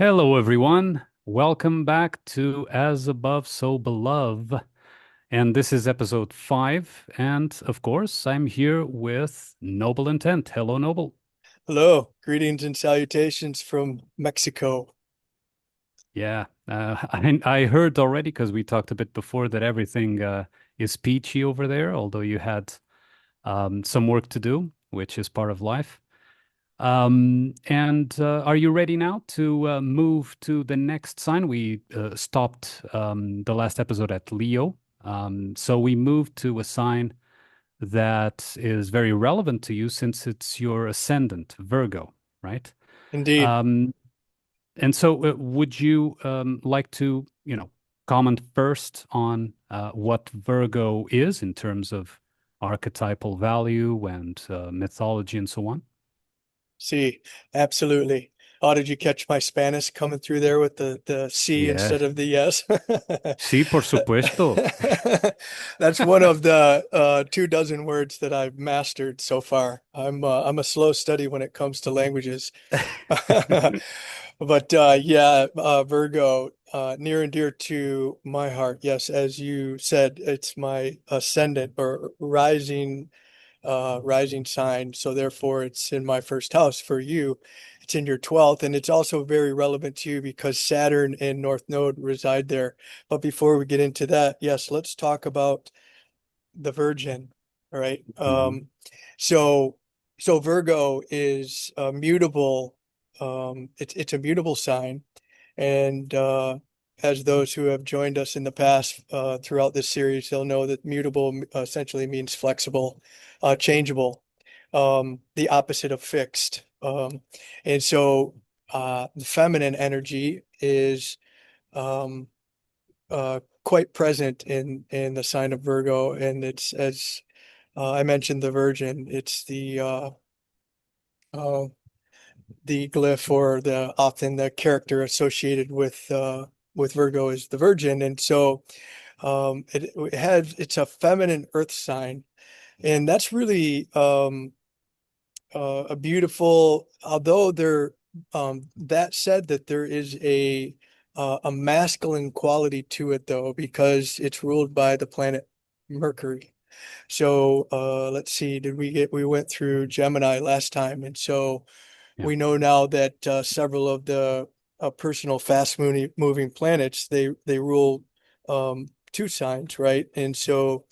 Hello, everyone. Welcome back to As Above, So Below. And this is episode 5. And of course, I'm here with Noble Intent. Hello, Noble. Hello, greetings and salutations from Mexico. Yeah, I heard already because we talked a bit before that everything is peachy over there, although you had some work to do, which is part of life. And are you ready now to move to the next sign? We stopped the last episode at Leo. So we moved to a sign that is very relevant to you since it's your ascendant, Virgo, right? Indeed. Um, and so would you like to, comment first on what Virgo is in terms of archetypal value and mythology and so on? See, absolutely. Oh, did you catch my Spanish coming through there with the C instead Yeah. of the yes? Sí, por supuesto. That's one of the 24 words that I've mastered so far. I'm a slow study when it comes to languages. But yeah, Virgo, near and dear to my heart. Yes, as you said, it's my ascendant or rising sign. So therefore, it's in my first house. For you, it's in your 12th, and it's also very relevant to you because Saturn and North Node reside there. But before we get into that, yes, let's talk about the Virgin. All right. Mhm. So so Virgo is a mutable. It's a mutable sign, and as those who have joined us in the past throughout this series, they'll know that mutable essentially means flexible, changeable, the opposite of fixed. And so the feminine energy is um, quite present in the sign of Virgo, and it's as I mentioned the Virgin. It's uh, the glyph or the often the character associated with Virgo is the Virgin, and so it's a feminine Earth sign, and that's really a beautiful. Although there, that said, that there is a masculine quality to it though, because it's ruled by the planet Mercury. So let's see, we went through Gemini last time, and so Yeah. we know now that several of the personal fast moving planets they rule two signs, right? And so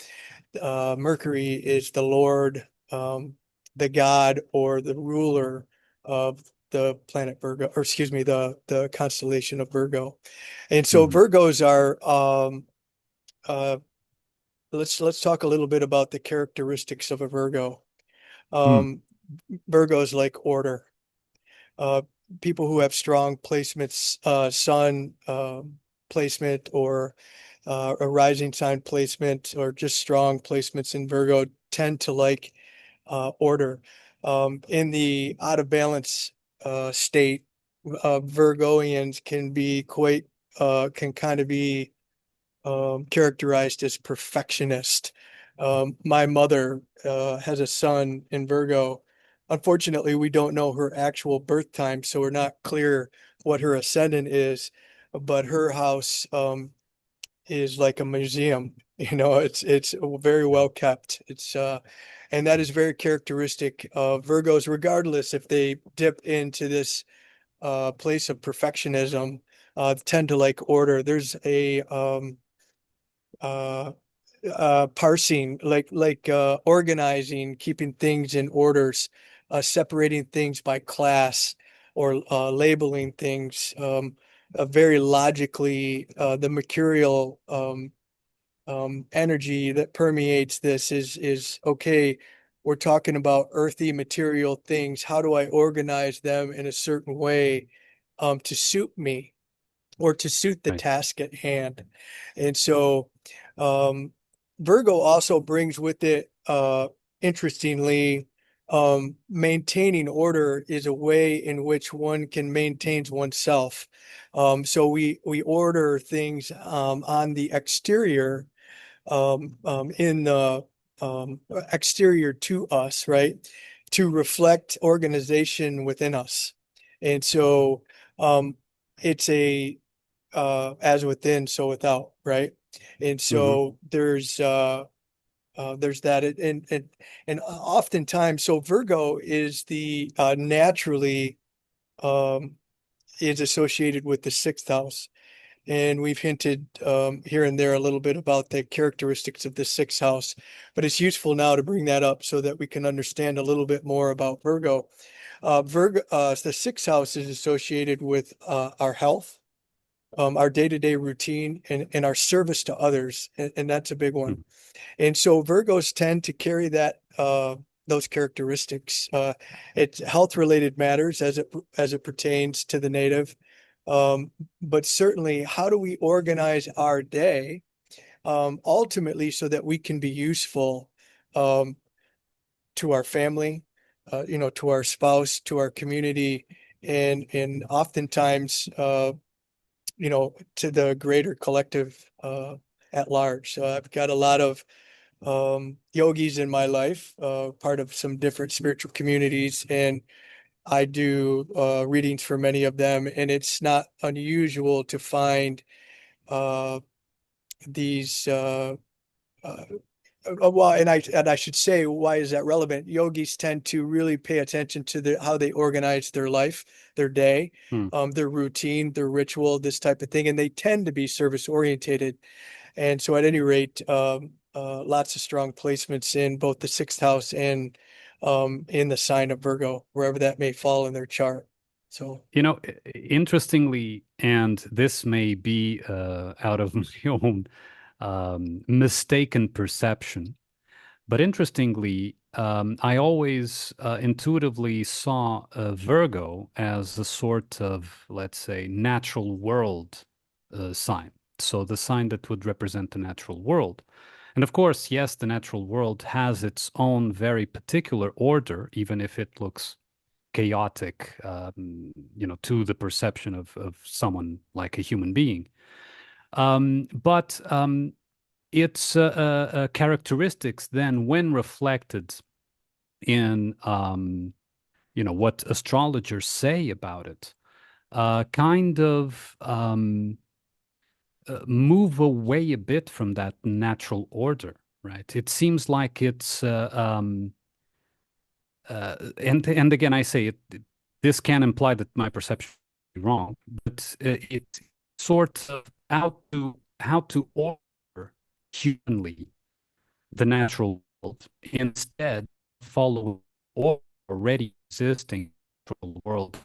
Mercury is the Lord, the god or the ruler of the planet Virgo, or excuse me, the constellation of Virgo. And so Mhm. Virgos are uh, let's talk a little bit about the characteristics of a Virgo. Mm. Um, Virgos like order. Uh, People who have strong placements, sun placement or a rising sign placement, or just strong placements in Virgo tend to like order. In the out of balance state, Virgoians can be quite can kind of be characterized as perfectionist. My mother has a son in Virgo. Unfortunately, we don't know her actual birth time, so we're not clear what her ascendant is. But her house is like a museum. You know, it's very well kept. And that is very characteristic of Virgos, regardless if they dip into this place of perfectionism, tend to like order. There's a uh, parsing, organizing, keeping things in orders, separating things by class, or labeling things very logically. The mercurial energy that permeates this is okay. We're talking about earthy material things. How do I organize them in a certain way to suit me or to suit the Right. task at hand? And so um, Virgo also brings with it, interestingly, maintaining order is a way in which one can maintain oneself. So we order things on the exterior, in the exterior to us, right? To reflect organization within us. And so, um, it's a as within, so without, right? And Hmm. so there's that, and oftentimes, so Virgo is the naturally um, is associated with the sixth house. And we've hinted here and there a little bit about the characteristics of the sixth house, but it's useful now to bring that up so that we can understand a little bit more about Virgo. The sixth house is associated with our health, our day-to-day routine, and our service to others, and that's a big one. And so Virgos tend to carry that those characteristics. It's health-related matters as it pertains to the native. But certainly, how do we organize our day ultimately so that we can be useful um, to our family, to our spouse, to our community, and oftentimes, to the greater collective at large. So I've got a lot of yogis in my life, part of some different spiritual communities, and I do readings for many of them, and it's not unusual to find uh, these. Uh, well, and I should say, why is that relevant? Yogis tend to really pay attention to how they organize their life, their day, Hmm. their routine, their ritual, this type of thing, and they tend to be service orientated. And so, at any rate, lots of strong placements in both the sixth house and in the sign of Virgo, wherever that may fall in their chart. So, Interestingly, and this may be out of my own mistaken perception, but interestingly, I always intuitively saw Virgo as a sort of, let's say, natural world sign. So the sign that would represent the natural world. And of course, yes, the natural world has its own very particular order, even if it looks chaotic, to the perception of someone like a human being. But its characteristics then, when reflected in what astrologers say about it, kind of move away a bit from that natural order, right? It seems like it's and again, I say this can imply that my perception is wrong, but it's sort of how to order humanly the natural world instead follow already existing natural world,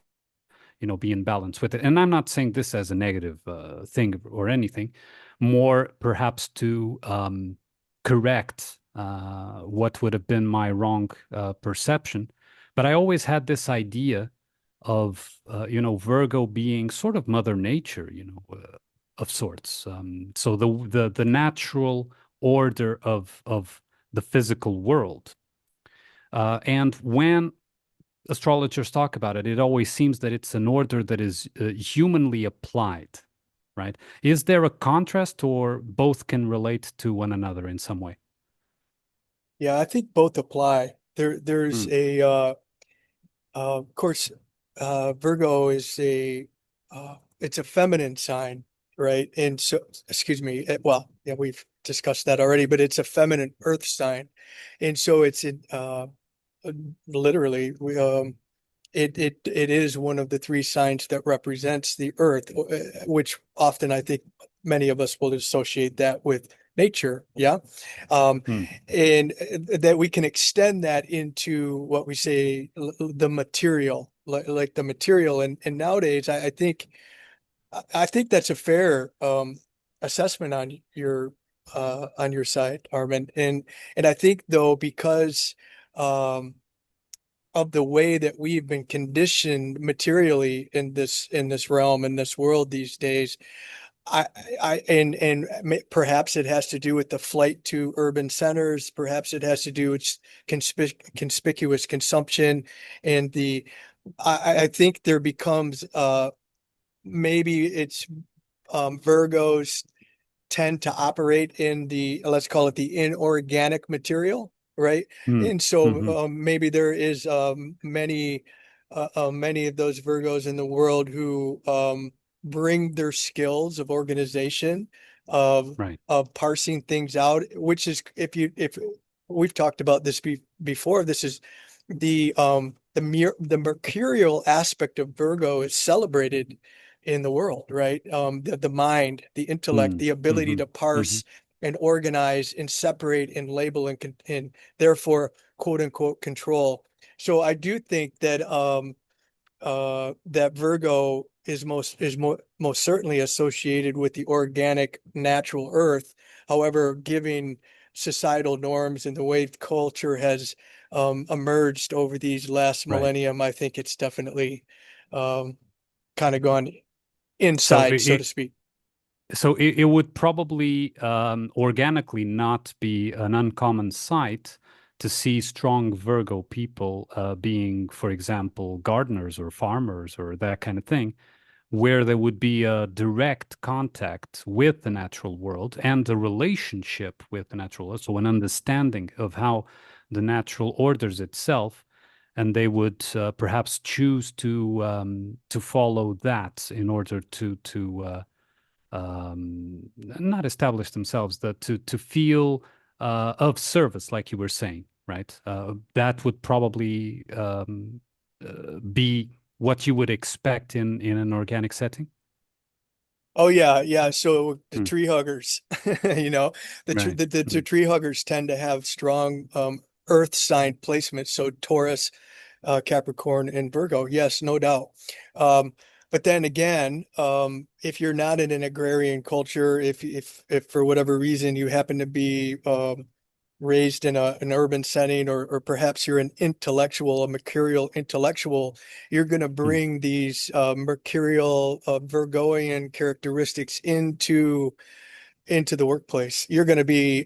be in balance with it. And I'm not saying this as a negative thing or anything, more perhaps to correct what would have been my wrong perception. But I always had this idea of, Virgo being sort of Mother Nature, of sorts. So the natural order of the physical world. And when astrologers talk about it, it always seems that it's an order that is humanly applied, right? Is there a contrast, or both can relate to one another in some way? yeah, I think both apply. There's Mm, of course, Virgo is it's a feminine sign, right? And so, excuse me, well, yeah, we've discussed that already, but it's a feminine earth sign. And so uh, literally, it is one of the three signs that represents the earth, which often I think many of us will associate that with nature. Yeah. Um, mm, and that we can extend that into what we say the material, like the material. And nowadays, I think that's a fair assessment on your side, Armin. And I think though, because um, of the way that we've been conditioned materially in this realm, in this world these days, I perhaps it has to do with the flight to urban centers. Perhaps it has to do with conspicuous consumption, and I think there becomes maybe it's Virgos tend to operate in the, let's call it the inorganic material, right? mm, And so mhm. maybe there is many of those Virgos in the world who bring their skills of organization, of Right. parsing things out, which is, if we've talked about this before, this is the mercurial aspect of Virgo is celebrated in the world, right? The mind, the intellect, Mm. the ability Hmm. to Hmm. parse and organize and separate and label and therefore quote unquote control. So I do think that that Virgo is most certainly associated with the organic natural earth. However, giving societal norms and the way culture has emerged over these last Right. millennium, I think it's definitely um, kind of gone So inside, so to speak. it would probably organically not be an uncommon sight to see strong Virgo people being, for example, gardeners or farmers or that kind of thing, where there would be a direct contact with the natural world and a relationship with the natural world, so an understanding of how the natural orders itself, and they would perhaps choose to follow that in order to not establish themselves, that to feel of service, like you were saying, right? That would probably be what you would expect in an organic setting. Oh yeah, yeah. So the Hmm. tree huggers, you know, Right. the tree huggers tend to have strong earth sign placement. So Taurus, Capricorn, and Virgo. Yes, no doubt. Um, but then again, if you're not in an agrarian culture, if for whatever reason you happen to be raised in an urban setting, or perhaps you're an intellectual, a mercurial intellectual, you're going to Mm. bring these mercurial Virgoian characteristics into the workplace. You're going to be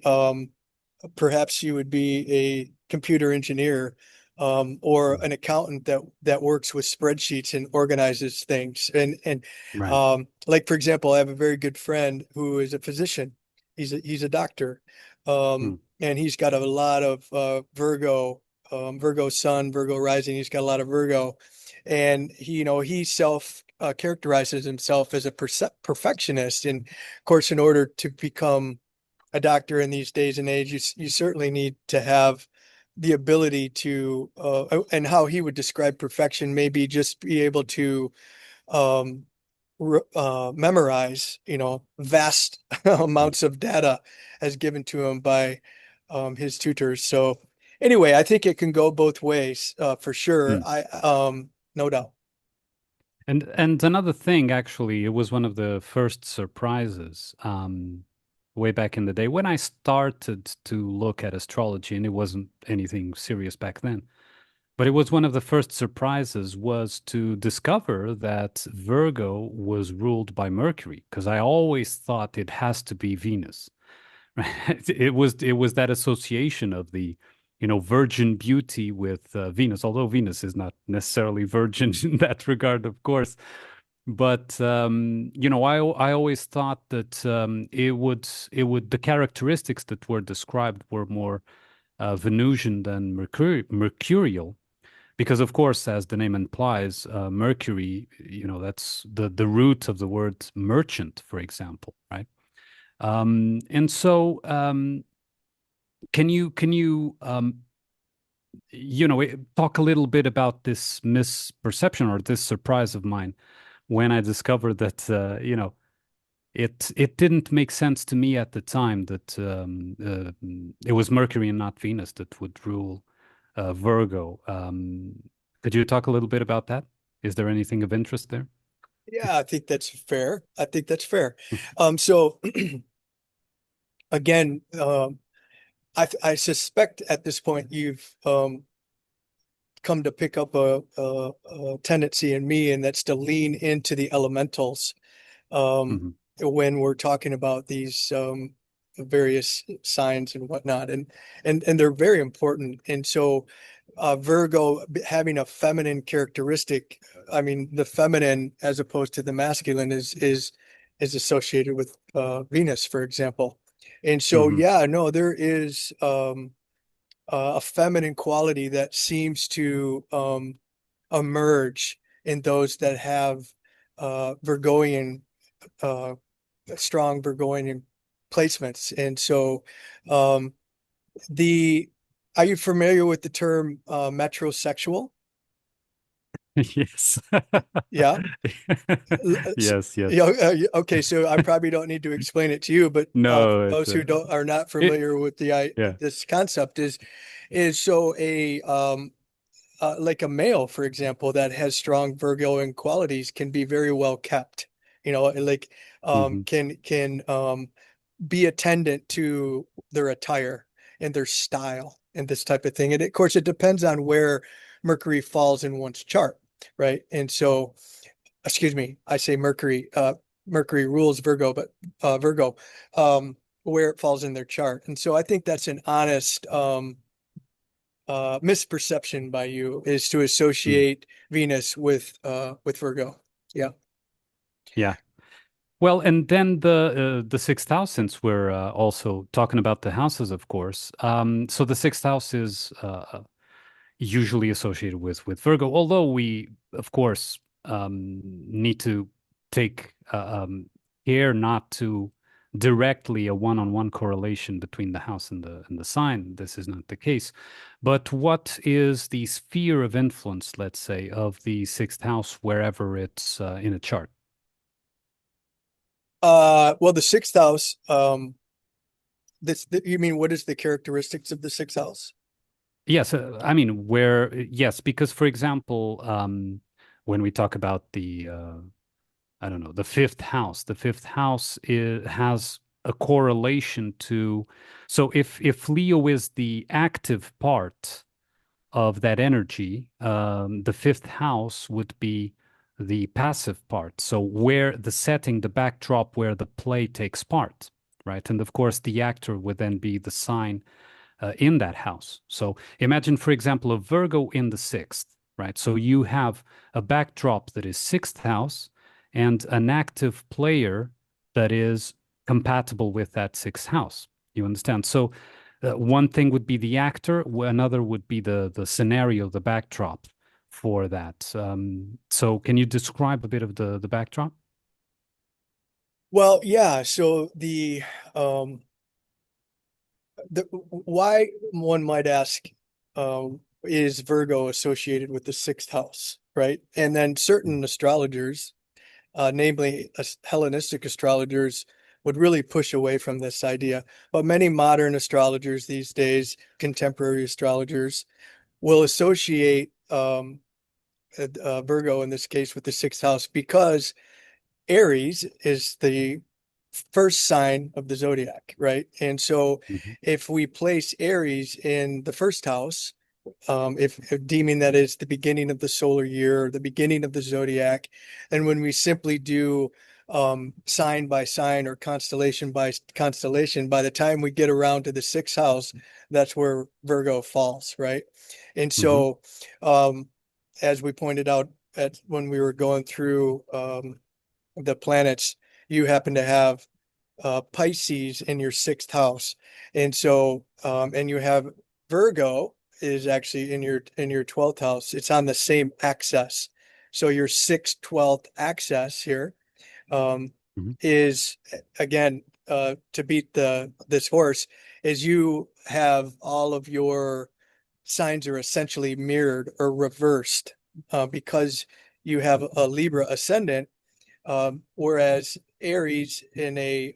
perhaps you would be a computer engineer, or Mm. an accountant that works with spreadsheets and organizes things. And Right. like for example, I have a very good friend who is a physician. He's a doctor, Mm. and he's got a lot of Virgo, Virgo Sun, Virgo rising. He's got a lot of Virgo, and he self characterizes himself as a perfectionist. And of course, in order to become a doctor in these days and age, you certainly need to have the ability to, and how he would describe perfection, maybe just be able to um, memorize, vast Mm. amounts of data as given to him by his tutors. So anyway, I think it can go both ways, for sure. Mm. No doubt. And another thing, actually, it was one of the first surprises way back in the day when I started to look at astrology, and it wasn't anything serious back then. But it was one of the first surprises was to discover that Virgo was ruled by Mercury, because I always thought it has to be Venus. Right? It was that association of the, virgin beauty with Venus, although Venus is not necessarily virgin in that regard, of course. But I always thought that the characteristics that were described were more Venusian than mercurial, because of course, as the name implies, Mercury, that's the root of the word merchant, for example, right? And so, can you talk a little bit about this misperception or this surprise of mine when I discovered that it didn't make sense to me at the time that it was Mercury and not Venus that would rule Virgo. Could you talk a little bit about that? Is there anything of interest there? Yeah, I think that's fair. I think that's fair. So again, I suspect at this point you've come to pick up a tendency in me, and that's to lean into the elementals um, Hmm. when we're talking about these various signs and whatnot, and they're very important. And so, Virgo having a feminine characteristic, I mean, the feminine as opposed to the masculine is associated with Venus, for example. And so, Hmm. yeah, no, there is a feminine quality that seems to emerge in those that have Virgoian, uh, strong Virgoian placements. And so, um, the, are you familiar with the term metrosexual? Yes. Yeah. Yes, Yeah. yes. Okay. So I probably don't need to explain it to you, but for No, those who don't are not it, familiar with the yeah. this concept is so like a male, for example, that has strong Virgoing qualities can be very well kept. Like Hmm. can be attendant to their attire and their style and this type of thing. And of course, it depends on where Mercury falls in one's chart, right? And so, excuse me, I say Mercury. Mercury rules Virgo, but Virgo, where it falls in their chart. And so, I think that's an honest misperception by you is to Mm. associate Venus with Virgo. Yeah. Yeah. Well, and then the sixth house, since we're also talking about the houses, of course. So the sixth house is usually associated with Virgo, although we, of course, need to take care not to directly a one-on-one correlation between the house and the sign. This is not the case. But what is the sphere of influence, let's say, of the sixth house wherever it's in a chart? Well, the sixth house, you mean what is the characteristics of the sixth house? Yes, I mean, yes, because for example, when we talk about I don't know, the fifth house has a correlation to, so if Leo is the active part of that energy, the fifth house would be the passive part. So where the setting, the backdrop where the play takes part, right? And of course, the actor would then be the sign in that house. So imagine, for example, a Virgo in the sixth, right? So you have a backdrop that is sixth house and an active player that is compatible with that sixth house. You understand? So one thing would be the actor, another would be the scenario, the backdrop for that. So can you describe a bit of the backdrop? Well, yeah. So um the why one might ask, is Virgo associated with the sixth house, right? And then certain astrologers, namely Hellenistic astrologers, would really push away from this idea. But many modern astrologers these days, contemporary astrologers, will associate Virgo in this case with the sixth house because Aries is the first sign of the zodiac, right? And so Mhm. if we place Aries in the first house, if deeming that it's the beginning of the solar year, the beginning of the zodiac, and when we simply do sign by sign or constellation by constellation, by the time we get around to the sixth house, that's where Virgo falls, right? And Mhm. so, as we pointed out when we were going through the planets, you happen to have Pisces in your sixth house, and so and you have Virgo is actually in your 12th house. It's on the same axis, so your 6th 12th axis here um, Mhm. is again to beat the this horse is you have all of your signs are essentially mirrored or reversed because you have a Libra ascendant, whereas Aries in a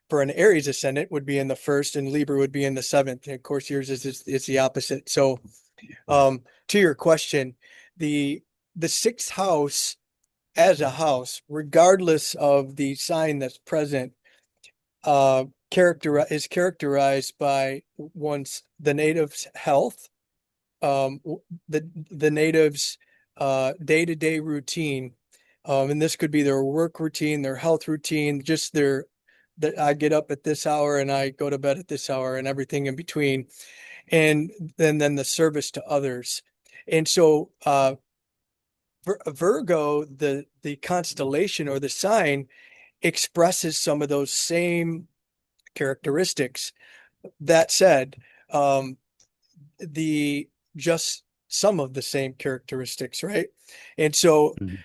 for an Aries ascendant would be in the first and Libra would be in the seventh. And of course, yours is the opposite. So, Right. to your question, the the sixth house as a house, regardless of the sign that's present, is characterized by one's the native's health, the native's day-to-day routine. And this could be their work routine, their health routine, just their that I get up at this hour and I go to bed at this hour and everything in between. And then the service to others. And so Virgo, the constellation or the sign expresses some of those same characteristics. That said, um, the just some of the same characteristics, right? And so Mhm.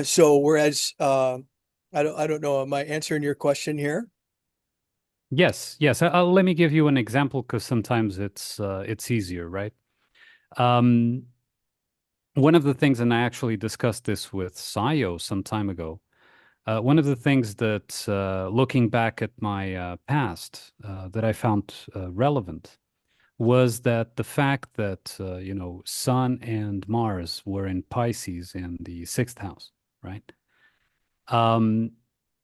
So whereas I don't know, am I answering your question here? Yes, yes. Let me give you an example because sometimes it's easier, right? Um, One of the things, and I actually discussed this with Sayo some time ago. One of the things that, looking back at my past, that I found relevant was that the fact that Sun and Mars were in Pisces in the sixth house, right? Um,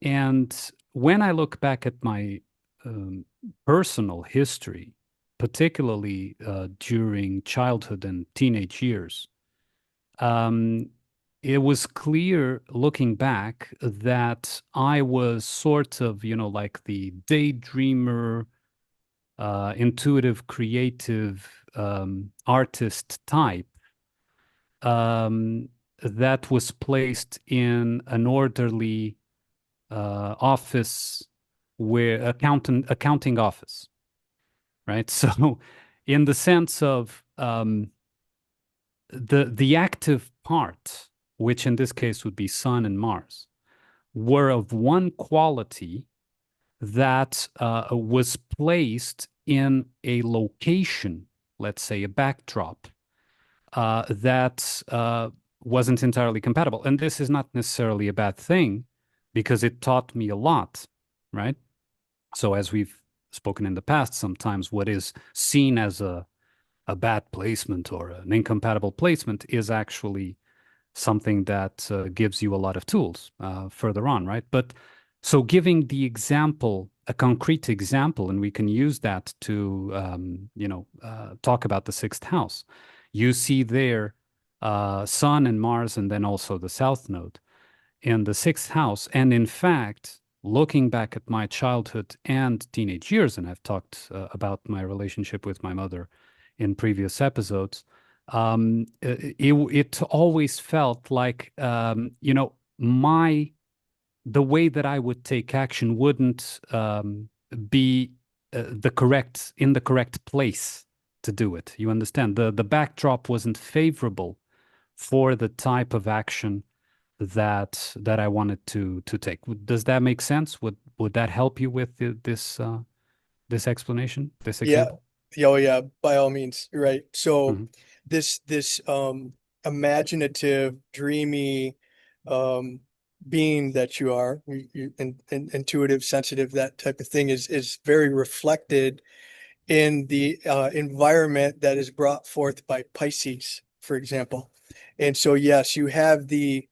and when I look back at my um, personal history, particularly during childhood and teenage years, um, it was clear looking back that I was sort of, like the daydreamer, intuitive, creative artist type um, that was placed in an orderly office where accounting office, right? So, in the sense of the active part, which in this case would be Sun and Mars, were of one quality that was placed in a location, let's say a backdrop, that wasn't entirely compatible. And this is not necessarily a bad thing because it taught me a lot, right? So, as we've spoken in the past, sometimes what is seen as a bad placement or an incompatible placement is actually something that gives you a lot of tools further on, right? But so giving the example, a concrete example, and we can use that to, talk about the sixth house. You see there Sun and Mars, and then also the South Node in the sixth house. And in fact, looking back at my childhood and teenage years, and I've talked about my relationship with my mother in previous episodes, it always felt like, the way that I would take action wouldn't be in the correct place to do it. You understand? The backdrop wasn't favorable for the type of action that I wanted to take. Does that make sense? Would that help you with this explanation, this Yeah. example? Oh yeah, by all means. Right. So Hmm. this imaginative, dreamy um being that you are, intuitive, sensitive, that type of thing is very reflected in the environment that is brought forth by Pisces, for example. And so yes, you have the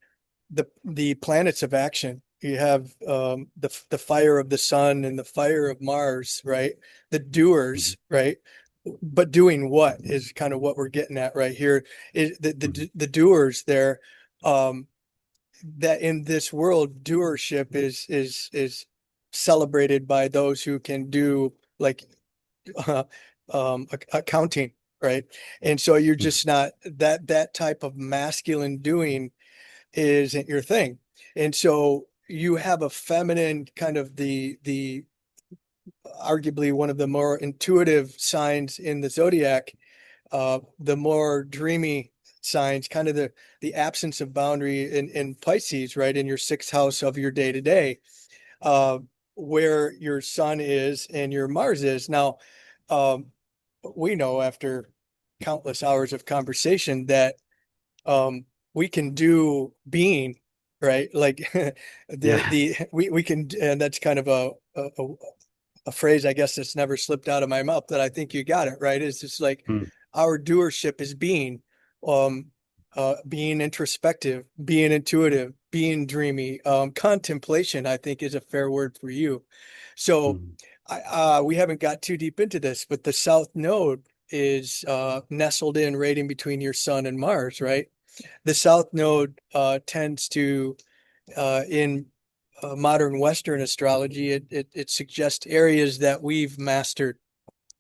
planets of action. You have the fire of the sun and the fire of Mars, right? The Hmm. doers, right? But doing what is kind of what we're getting at right here. Is Hmm. the doers there, um, that in this world, doership is celebrated by those who can do like uh, accounting, right? And so you're Hmm. just not that type of masculine doing isn't your thing. And so you have a feminine kind of the arguably one of the more intuitive signs in the zodiac, the more dreamy signs, kind of the absence of boundary in Pisces, right? In your sixth house of your day to day, where your sun is and your Mars is. Now, um, we know after countless hours of conversation that um we can do being, right? Like Yeah. we can, and that's kind of a phrase I guess that's never slipped out of my mouth, that I think you got it right. It's just like Hmm. our doership is being, um being introspective, being intuitive, being dreamy. Contemplation, I think, is a fair word for you. So Hmm. we haven't got too deep into this, but the South Node is nestled in right in between your Sun and Mars, right? The South Node tends to, in modern Western astrology, it suggests areas that we've mastered,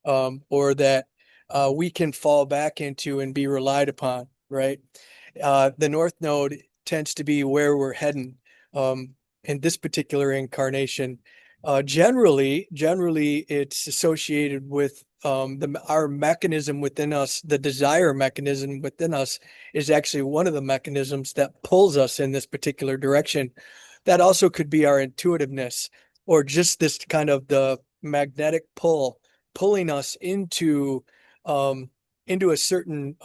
or that we can fall back into and be relied upon, right? The North Node tends to be where we're heading, in this particular incarnation. Generally, it's associated with our mechanism within us, the desire mechanism within us, is actually one of the mechanisms that pulls us in this particular direction. That also could be our intuitiveness, or just this kind of the magnetic pull, pulling us into a certain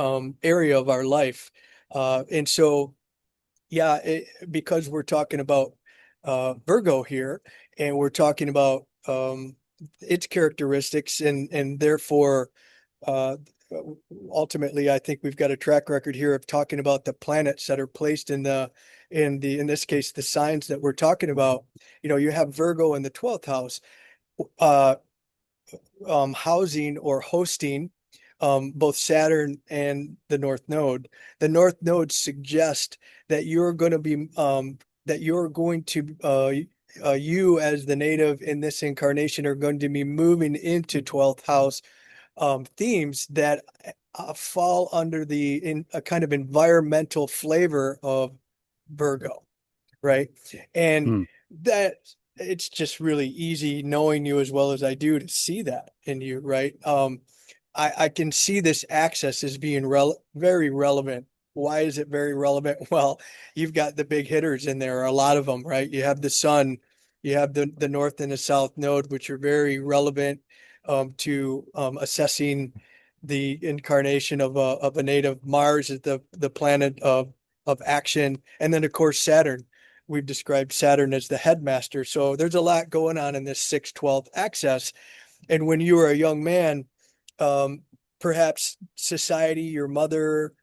area of our life. And so, yeah, because we're talking about Virgo here, and we're talking about its characteristics, and therefore, uh, ultimately, I think we've got a track record here of talking about the planets that are placed in this case, the signs that we're talking about. You know, you have Virgo in the 12th house, uh, housing or hosting both Saturn and the North Node. The North Node suggests that you're going to be you as the native in this incarnation are going to be moving into 12th house themes that fall under in a kind of environmental flavor of Virgo, right? And Mm, that it's just really easy, knowing you as well as I do, to see that in you, right? I can see this axis as being very relevant. Why is it very relevant? Well, you've got the big hitters in there, a lot of them, right? You have the sun, you have the north and the south node, which are very relevant to assessing the incarnation of a native. Mars is the planet of action, and then of course Saturn. We've described Saturn as the headmaster. So there's a lot going on in this 6-12 axis. And when you were a young man, um, perhaps society, your mother,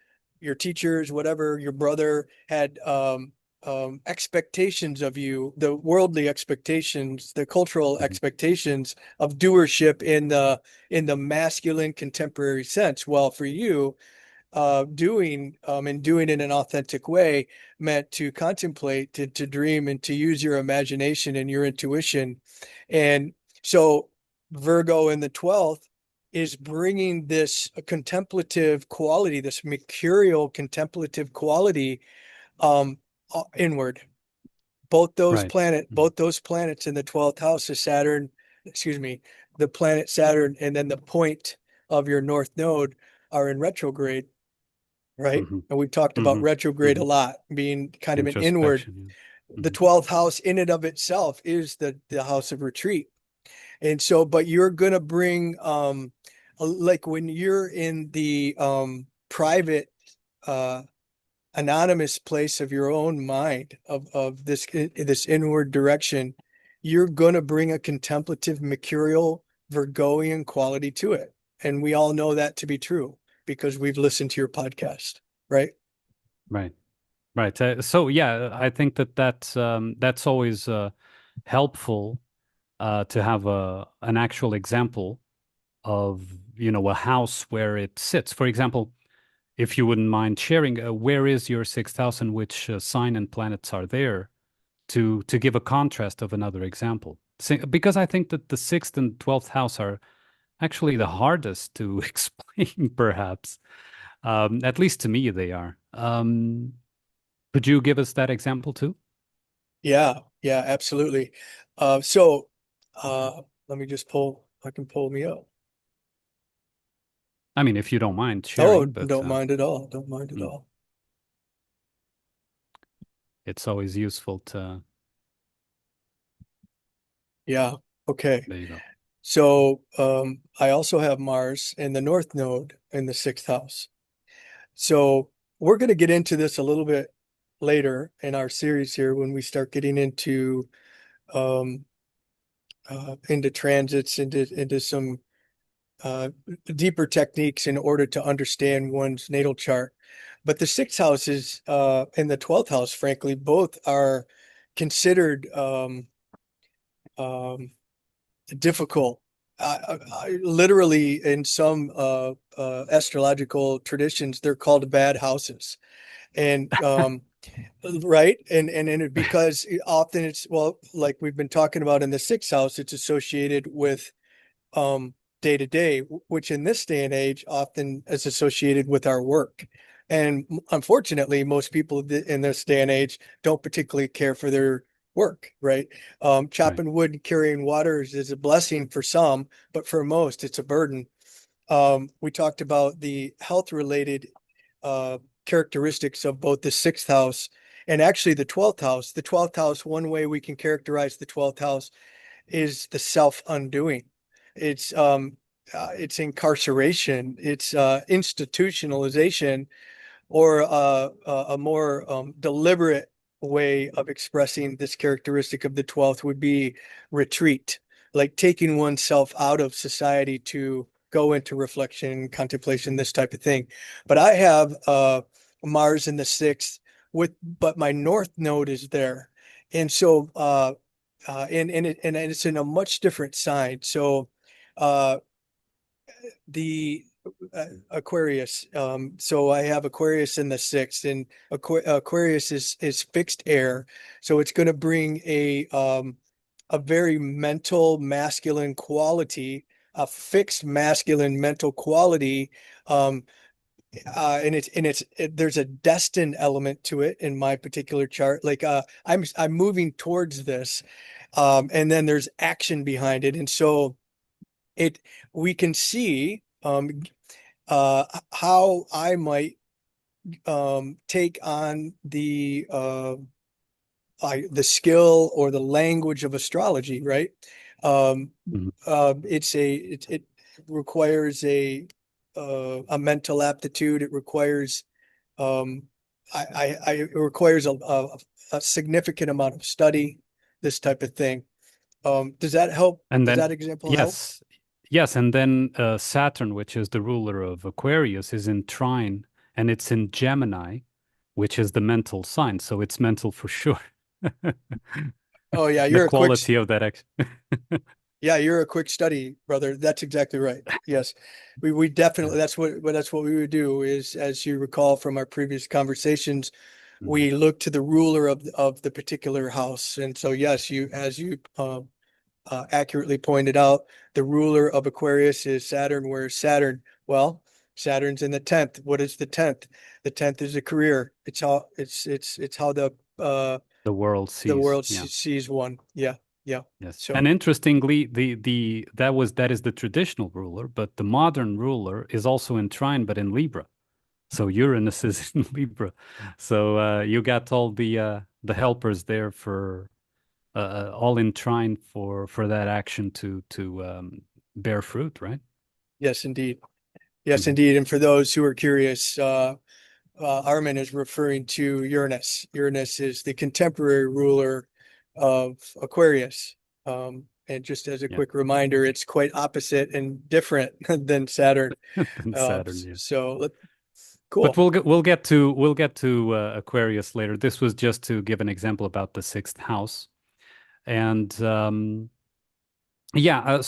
your teachers, whatever, your brother had expectations of you, the worldly expectations, the cultural mhm. expectations of doership in the masculine contemporary sense. Well, for you, doing and doing in an authentic way meant to contemplate, to dream, and to use your imagination and your intuition. And so Virgo in the 12th is bringing this contemplative quality, this mercurial contemplative quality inward. Right. Mhm. Both those planets in the 12th house of Saturn, excuse me, the planet Saturn and then the point of your north node are in retrograde, right? Mhm. And we've talked about Mhm. retrograde a Mhm. lot, being kind of an inward. Introspection. Yeah. The Mhm. 12th house in and of itself is the house of retreat. And so, but you're going to bring, like when you're in the private, uh, anonymous place of your own mind, of this inward direction, you're going to bring a contemplative, mercurial, Virgoian quality to it. And we all know that to be true because we've listened to your podcast, right? Right. Right. So yeah, I think that's always helpful to have an actual example of a house where it sits. For example, if you wouldn't mind sharing, where is your 6,000? Which sign and planets are there to give a contrast of another example? Because I think that the sixth and 12th house are actually the hardest to explain, perhaps. At least to me, they are. Could you give us that example too? Yeah, yeah, absolutely. So let me just I can pull me up. I mean, if you don't mind Oh, sharing, but don't mind at all. Don't mind at mm, all. it's always useful to. Yeah. Okay. There you go. So I also have Mars in the North Node in the sixth house. So we're going to get into this a little bit later in our series here when we start getting um, into transits, into some uh, deeper techniques in order to understand one's natal chart. But the sixth house is and the 12th house, frankly, both are considered um, difficult. Literally, in some astrological traditions, they're called bad houses. And right, because often it's, well, like we've been talking about in the sixth house, it's associated with um, day to day, which in this day and age often is associated with our work. And unfortunately, most people in this day and age don't particularly care for their work, right? Right. Chopping wood and carrying water is a blessing for some, but for most, it's a burden. we talked about the health related characteristics of both the sixth house and actually the 12th house. The 12th house, one way we can characterize the 12th house is the self undoing. It's incarceration, it's institutionalization, or a more deliberate way of expressing this characteristic of the 12th would be retreat, like taking oneself out of society to go into reflection, contemplation, this type of thing. But I have Mars in the sixth but my north node is there. And so, and it's in a much different sign. So, uh, the Aquarius. So I have Aquarius in the sixth, and Aquarius is fixed air, so it's going to bring a very mental masculine quality, a fixed masculine mental quality. There's a destined element to it in my particular chart. Like I'm moving towards this, and then there's action behind it, and so it we can see how I might take on the skill or the language of astrology, right? Um, Mhm. it requires a mental aptitude. It requires um, it requires a significant amount of study, this type of thing. Does that help? And Does then, that example help? yes, yes, and then Saturn, which is the ruler of Aquarius, is in trine, and it's in Gemini, which is the mental sign. So it's mental for sure. Oh yeah, The quality of that action. you're a quick study, brother. That's exactly right. Yes. We Yeah. definitely that's what we would do is, as you recall from our previous conversations, Mhm. we look to the ruler of the particular house. And so yes, you as you accurately pointed out, the ruler of Aquarius is Saturn. Where's Saturn? Well, Saturn's in the 10th. What is the 10th? The 10th is a career. It's how The world the sees. world Yeah. sees one. Yeah. Yeah. Yes. And So interestingly, that is the traditional ruler, but the modern ruler is also in trine, but in Libra. So Uranus is in Libra. So you got all the helpers there for all in trine for that action to bear fruit, right? yes, indeed. Yes, Mhm. indeed. And for those who are curious, Armin is referring to Uranus. Uranus is the contemporary ruler of Aquarius. And just as a Yeah. quick reminder, it's quite opposite and different than Saturn. Then Saturn, yeah. So But cool. we'll get to Aquarius later. This was just to give an example about the sixth house. And yeah,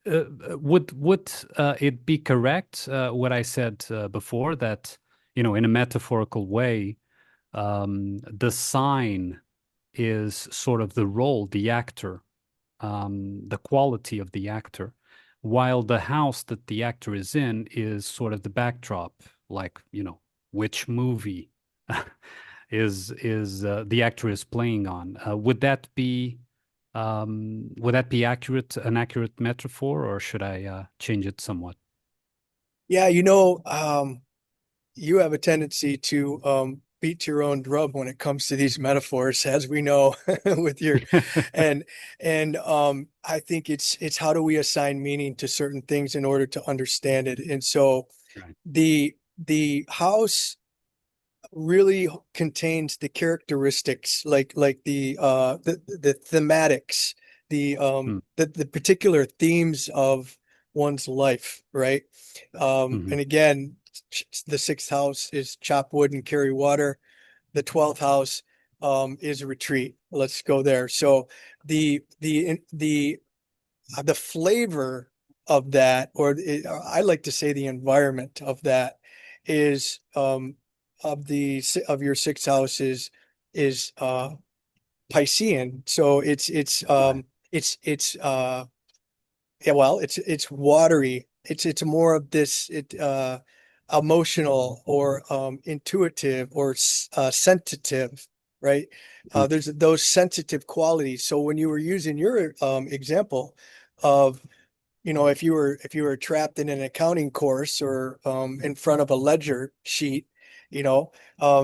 would it be correct what I said before that, you know, in a metaphorical way, the sign is sort of the role, the actor, the quality of the actor, while the house that the actor is in is sort of the backdrop, like, you know, which movie is the actor is playing on. Would that be accurate, an accurate metaphor, or should I change it somewhat? Yeah, you have a tendency to beat your own drum when it comes to these metaphors, as we know with your and I think it's how do we assign meaning to certain things in order to understand it. And so Right. the house really contains the characteristics like the thematics, Hmm. the particular themes of one's life, right? Mhm. And again, the sixth house is chop wood and carry water. The 12th house is retreat. Let's go there. So the flavor of that, I like to say the environment of that, is of your sixth house is Piscean. So Right. it's yeah, well, it's watery. It's more of this emotional or intuitive or sensitive, right? Mhm. There's those sensitive qualities. So when you were using your example of if you were trapped in an accounting course or in front of a ledger sheet, you know,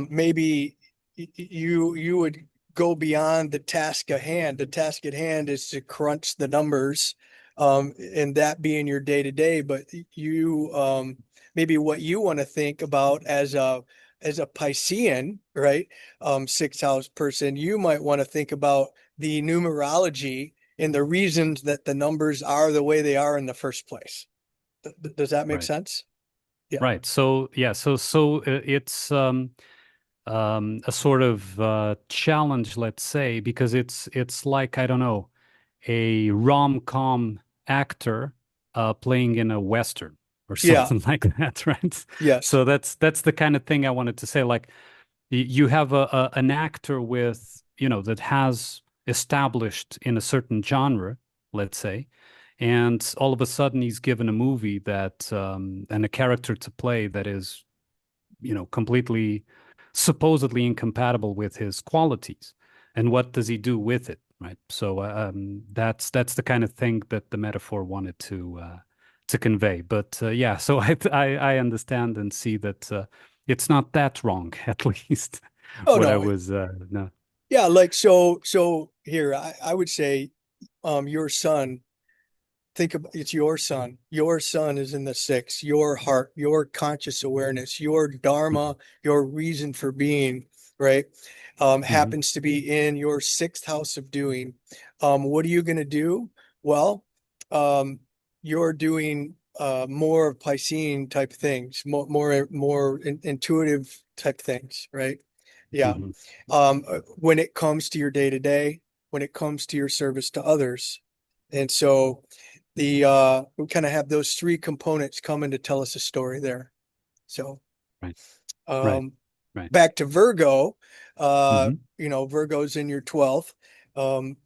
maybe you would go beyond the task at hand. The task at hand is to crunch the numbers, and that being your day to day. But maybe what you want to think about as a Piscean, right? Sixth house person, you might want to think about the numerology and the reasons that the numbers are the way they are in the first place. Does that make Right. sense? Yeah. Right. So yeah, it's a sort of challenge, let's say, because it's like, I don't know, a rom-com actor playing in a western or Yeah. something like that, right? Yes. So that's the kind of thing I wanted to say. Like you have an actor with, that has established in a certain genre, let's say, and all of a sudden he's given a movie that and a character to play that is, completely supposedly incompatible with his qualities. And what does he do with it, right? So that's the kind of thing that the metaphor wanted to convey. But yeah, so I understand and see that it's not that wrong, at least Oh what I no. was no. Yeah, like so here I would say your son, think about it's your son. Your son is in the six, your heart, your conscious awareness, your dharma, your reason for being, right? Mhm, Happens to be in your sixth house of doing. What are you going to do? Well, um, you're doing more of Piscean type things, more intuitive type things, right? Yeah. mhm, When it comes to your day to day, when it comes to your service to others. And so we kind of have those three components coming to tell us a story there. So right, right, um right. back to Virgo, Hmm. Virgo's in your 12th. Um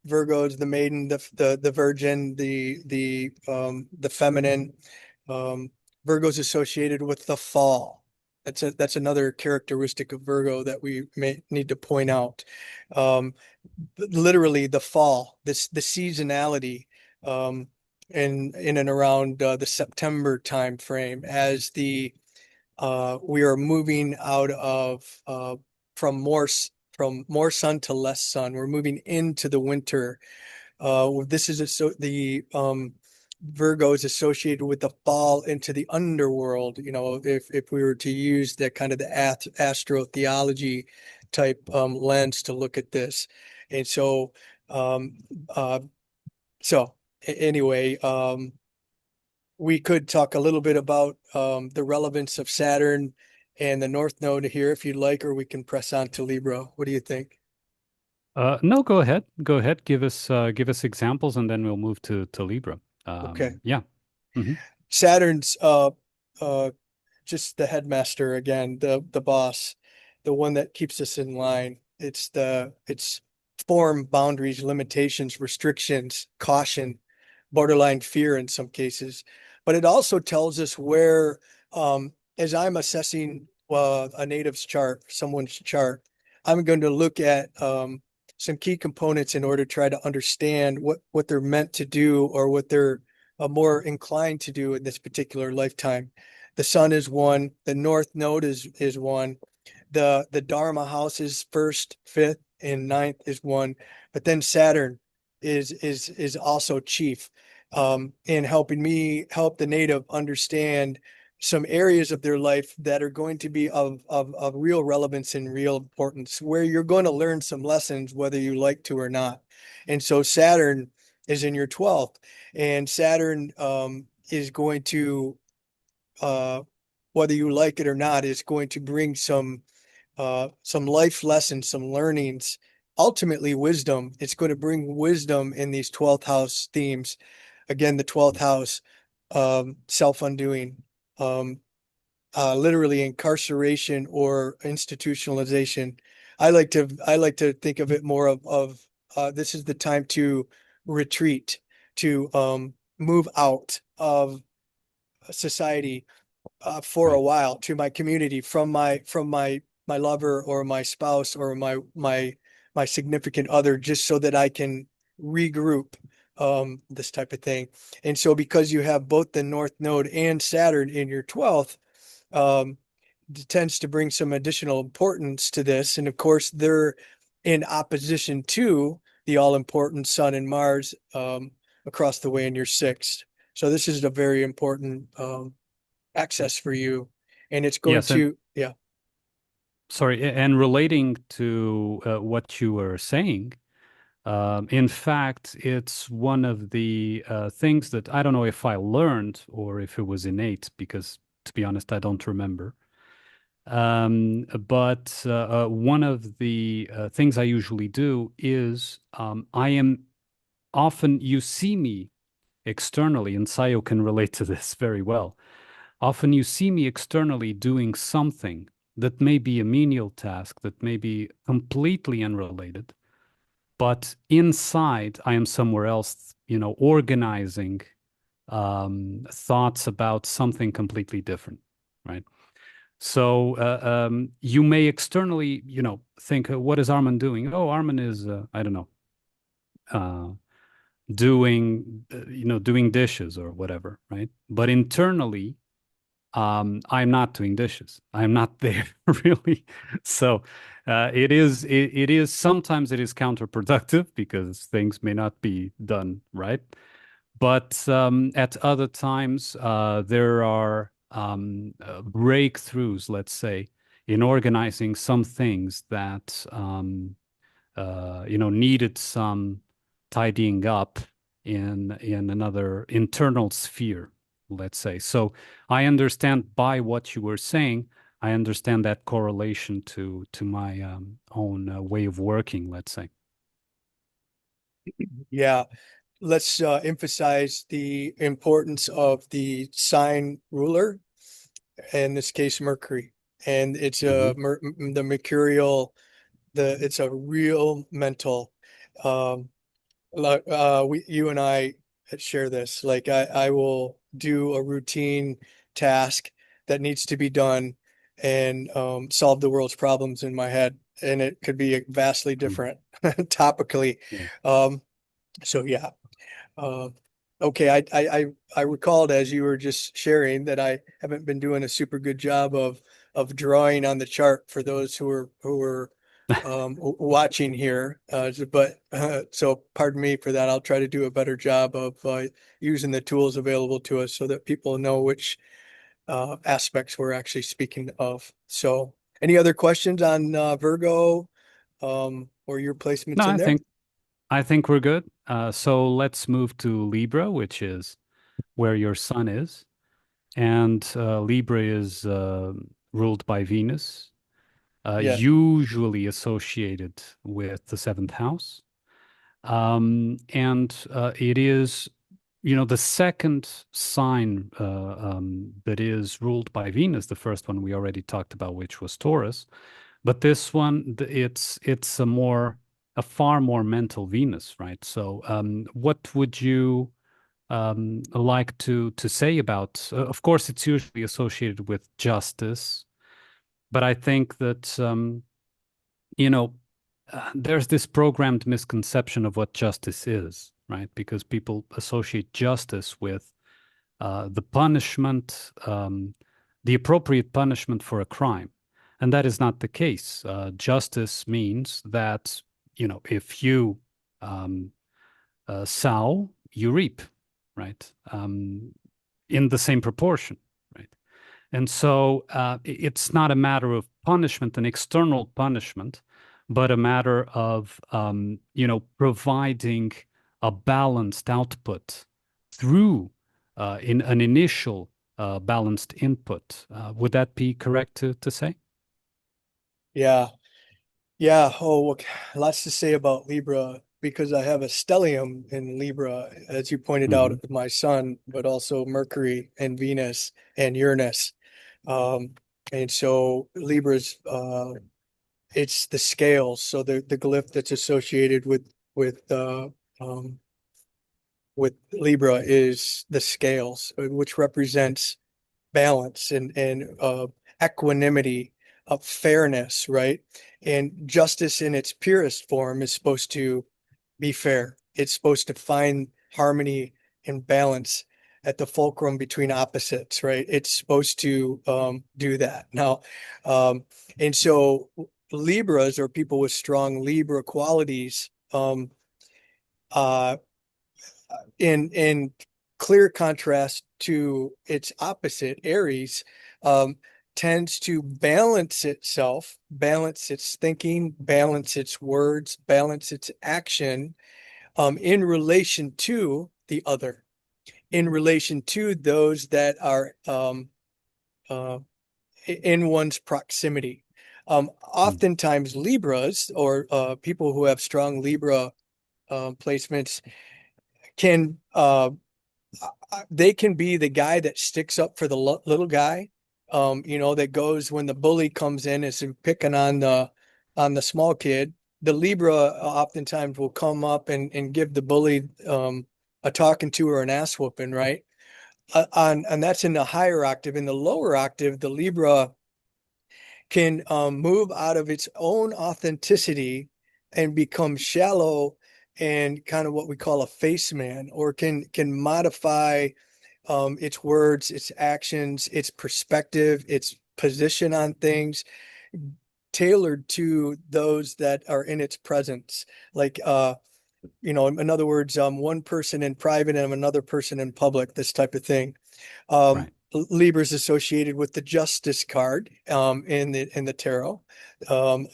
Virgo's the maiden, the virgin, the feminine. Um, Virgo's associated with the fall. That's another characteristic of Virgo that we may need to point out. Um, Literally the fall, the seasonality, um, in and around the September time frame as the we are moving out of from more from more sun to less sun. We're moving into the winter. This is the Virgo is associated with the fall into the underworld. If we were to use that kind of the astrotheology type lens to look at this, and um, uh, so anyway, we could talk a little bit about the relevance of Saturn and the North Node here if you'd like, or we can press on to Libra. What do you think? No, go ahead. Go ahead. Give us examples, and then we'll move to Libra. Okay. Yeah. Hmm. Saturn's uh just the headmaster again, the boss, the one that keeps us in line. It's form, boundaries, limitations, restrictions, caution, borderline fear in some cases. But it also tells us where, as I'm assessing a native's chart, someone's chart, I'm going to look at some key components in order to try to understand what they're meant to do or what they're more inclined to do in this particular lifetime. The sun is one, the north node is one, the Dharma house is first, fifth, and ninth is one, but then Saturn is also chief, in helping me help the native understand some areas of their life that are going to be of real relevance and real importance, where you're going to learn some lessons whether you like to or not. And so Saturn is in your 12th, and Saturn is going to uh, whether you like it or not, is going to bring some life lessons, some learnings, ultimately wisdom. It's going to bring wisdom in these 12th house themes. Again, the 12th house, self-undoing, um, literally incarceration or institutionalization. I like to think of it more of this is the time to retreat, to move out of society for a Right. while, to my community, from my lover or my spouse or my significant other, just so that I can regroup, this type of thing. And so because you have both the North Node and Saturn in your 12th, um, it tends to bring some additional importance to this. And of course, they're in opposition to the all-important Sun and Mars across the way in your 6th. So this is a very important access for you. And it's going Yes, and to, yeah, sorry, and relating to what you were saying, in fact, it's one of the things that I don't know if I learned or if it was innate, because to be honest, I don't remember. But one of the things I usually do is I am often, you see me externally, and Sayo can relate to this very well. Often you see me externally doing something that may be a menial task, that may be completely unrelated, but inside I am somewhere else, organizing thoughts about something completely different, right? So you may externally, think, what is Armin doing? Oh, Armin is, I don't know, uh, doing dishes or whatever, right? But internally, I'm not doing dishes. I'm not there really. So it is sometimes it is counterproductive because things may not be done right. But at other times, there are breakthroughs, let's say, in organizing some things that needed some tidying up in another internal sphere, let's say. So I understand by what you were saying. I understand that correlation to my own way of working, let's say. yeah. Let's emphasize the importance of the sign ruler, in this case, Mercury. And it's Hmm. the mercurial, it's a real mental. Um, you and I share this. Like I will do a routine task that needs to be done and solve the world's problems in my head, and it could be vastly different topically. Yeah. Um, so yeah. Uh, okay, I recalled as you were just sharing that I haven't been doing a super good job of drawing on the chart for those who are watching here. But so pardon me for that. I'll try to do a better job of using the tools available to us so that people know which aspects we're actually speaking of. So, any other questions on Virgo or your No, placements in I there? think I think we're good. So let's move to Libra, which is where your sun is. And Libra is ruled by Venus, Yeah. usually associated with the seventh house. And it is, the second sign that is ruled by Venus, the first one we already talked about, which was Taurus. But this one, it's a far more mental Venus, right? So, what would you like to say about? Of course, it's usually associated with justice, but I think that you know there's this programmed misconception of what justice is, right? Because people associate justice with the punishment, the appropriate punishment for a crime. And that is not the case. Justice means that, if you um, sow, you reap, right? In the same proportion, right? And so it's not a matter of punishment, an external punishment, but a matter of, providing a balanced output through in an initial balanced input. Would that be correct to say? Yeah. Yeah. Oh, okay. Lots to say about Libra because I have a stellium in Libra, as you pointed out, Hmm. my sun, but also Mercury and Venus and Uranus. Um, and so Libra's it's the scales. So the glyph that's associated with um with Libra is the scales, which represents balance and equanimity, of fairness, right? And justice in its purest form is supposed to be fair. It's supposed to find harmony and balance at the fulcrum between opposites, right? It's supposed to do that. Now, and so Libras, or people with strong Libra qualities, uh, in clear contrast to its opposite, Aries, tends to balance itself, balance its thinking, balance its words, balance its action, in relation to the other, in relation to those that are uh, in one's proximity. Oftentimes, Libras, or people who have strong Libra placements, can they can be the guy that sticks up for the little guy, that goes when the bully comes in, is picking on the small kid. The Libra oftentimes will come up and give the bully a talking to or an ass whooping, right? And that's in the higher octave. In the lower octave, the Libra can move out of its own authenticity and become shallow and kind of what we call a face man, or can modify its words, its actions, its perspective, its position on things, tailored to those that are in its presence. Like, in other words, one person in private and another person in public, this type of thing. Right. Libra is associated with the Justice card in the tarot.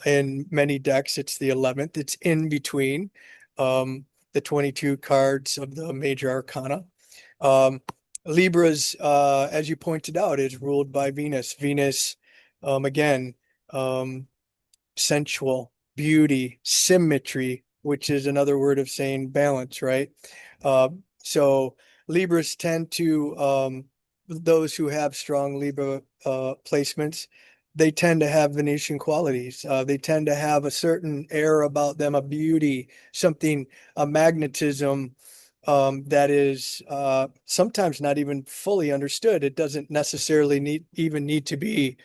In many decks, it's the 11th. It's in between the 22 cards of the major arcana. Libra's, as you pointed out, is ruled by Venus. Venus, again, sensual, beauty, symmetry, which is another word of saying balance, right? So Libras tend to, those who have strong Libra placements, they tend to have Venetian qualities. They tend to have a certain air about them, a beauty, something, a magnetism that is sometimes not even fully understood. It doesn't necessarily even need to be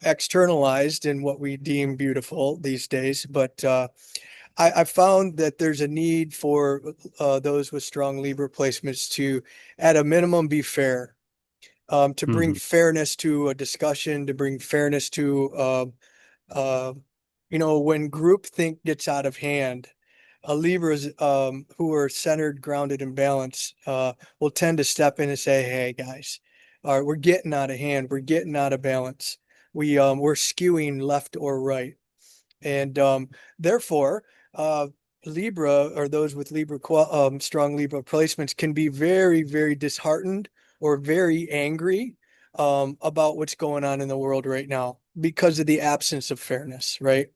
externalized in what we deem beautiful these days. But I found that there's a need for those with strong Libra placements to, at a minimum, be fair, to bring Mhm. fairness to a discussion, to bring fairness to, uh, when groupthink gets out of hand. Libras who are centered, grounded, and balanced will tend to step in and say, "Hey, guys, we're getting out of hand. We're getting out of balance. We're skewing left or right." And therefore, uh, Libra, or those with strong Libra placements, can be very, very disheartened or very angry about what's going on in the world right now because of the absence of fairness, right?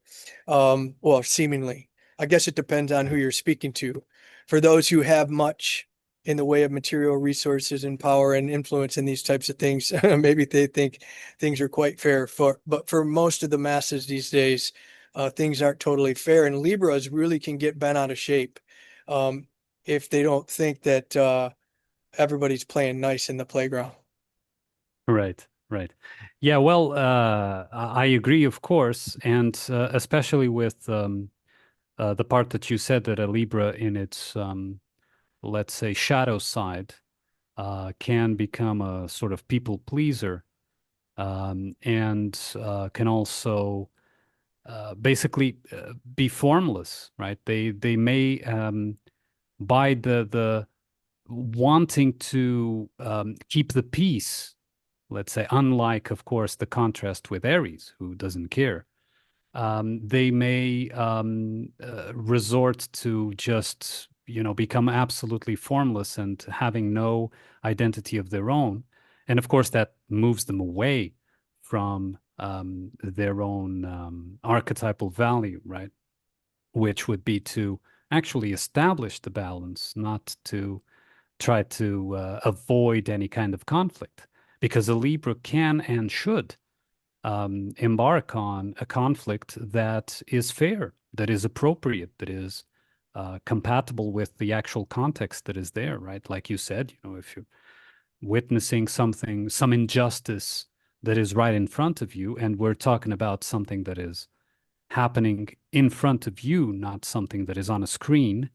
Well, seemingly. I guess it depends on who Right. you're speaking to. For those who have much in the way of material resources and power and influence in these types of things, maybe they think things are quite fair. But for most of the masses these days, things aren't totally fair, and Libras really can get bent out of shape um, if they don't think that everybody's playing nice in the playground. Right. Right. Yeah. Well, I agree, of course, and especially with the part that you said that a Libra in its let's say shadow side can become a sort of people pleaser, and can also basically be formless, right? They may by the wanting to keep the peace, let's say, unlike, of course, the contrast with Aries, who doesn't care. They may resort to just, become absolutely formless and having no identity of their own. And of course, that moves them away from their own archetypal value, right? Which would be to actually establish the balance, not to try to avoid any kind of conflict. Because a Libra can and should embark on a conflict that is fair, that is appropriate, that is compatible with the actual context that is there, right? Like you said, if you're witnessing something, some injustice that is right in front of you, and we're talking about something that is happening in front of you, not something that is on a screen,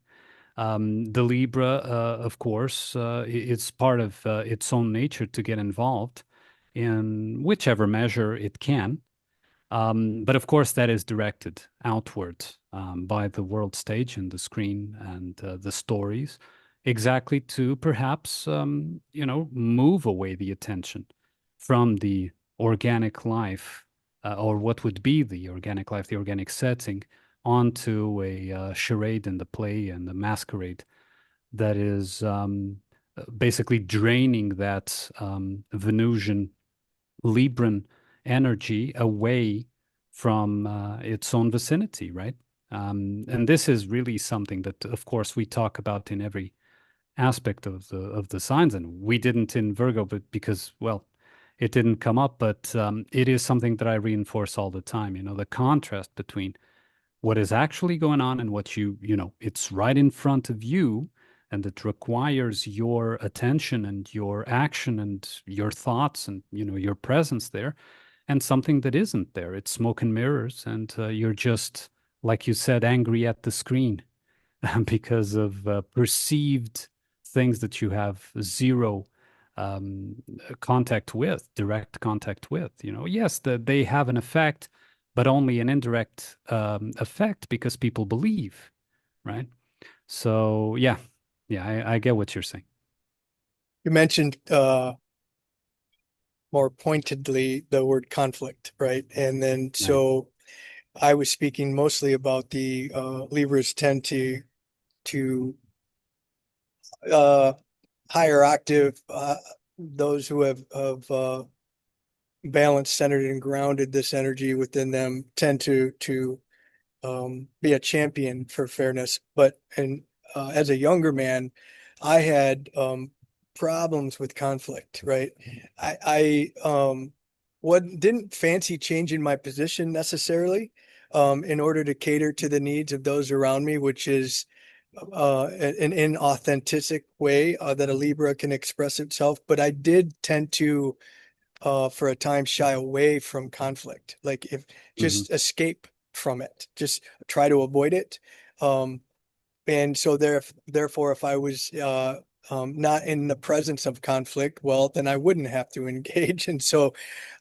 The Libra, of course, it's part of its own nature to get involved in whichever measure it can. But of course, that is directed outward by the world stage and the screen and the stories, exactly to perhaps, move away the attention from the organic life, or what would be the organic life, the organic setting, onto a charade and the play and the masquerade that is basically draining that Venusian Libran energy away from its own vicinity, right? And this is really something that, of course, we talk about in every aspect of the signs, and we didn't in Virgo, but because, well, it didn't come up, but it is something that I reinforce all the time. You know, the contrast between what is actually going on and what it's right in front of you, and it requires your attention and your action and your thoughts and your presence there, and something that isn't there. It's smoke and mirrors, and you're just, like you said, angry at the screen because of perceived things that you have zero um, contact with, direct contact with. Yes, they have an effect, but only an indirect effect because people believe, right? So yeah, yeah, I get what you're saying. You mentioned more pointedly the word conflict, right? And then Right. so I was speaking mostly about the Libras tend to uh, higher octave, those who have balanced, centered, and grounded this energy within them tend to be a champion for fairness. But and as a younger man, I had problems with conflict, right? I what didn't fancy changing my position necessarily in order to cater to the needs of those around me, which is an inauthentic way that a Libra can express itself. But I did tend to for a time shy away from conflict, like if Hmm. just escape from it, just try to avoid it. Um, and so therefore, if I was not in the presence of conflict, well, then I wouldn't have to engage. And so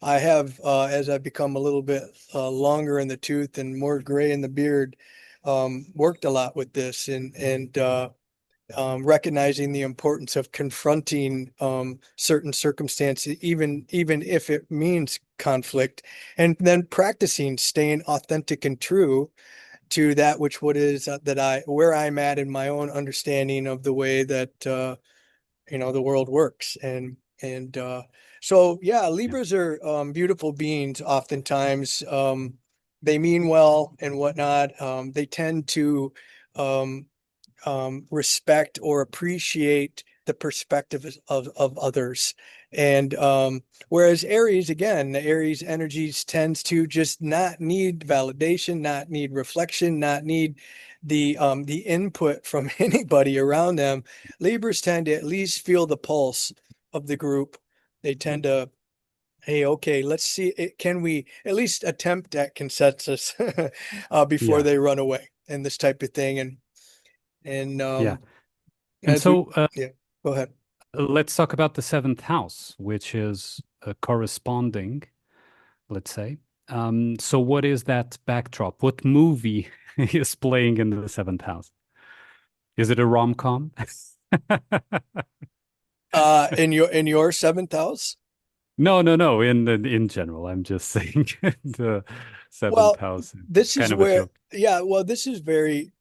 I have, as I become a little bit longer in the tooth and more gray in the beard, worked a lot with this and recognizing the importance of confronting certain circumstances, even if it means conflict, and then practicing staying authentic and true to that which what is that I where I'm at in my own understanding of the way that the world works. And so yeah, Yeah. Libras are beautiful beings. Oftentimes, they mean well and whatnot. They tend to um, respect or appreciate the perspective of others. And whereas Aries, again, the Aries energies tends to just not need validation, not need reflection, not need the input from anybody around them. Libras tend to at least feel the pulse of the group. They tend to, hey, okay, let's see, can we at least attempt at consensus before Yeah. they run away and this type of thing. And Yeah. And as we, so yeah, go ahead. let's talk about the seventh house, which is corresponding, let's say. So what is that backdrop? What movie is playing in the seventh house? Is it a rom-com? In your seventh house. No, no, no. In general, I'm just saying the seventh Well, house. this Kind is of a where, joke. yeah, well, this is very,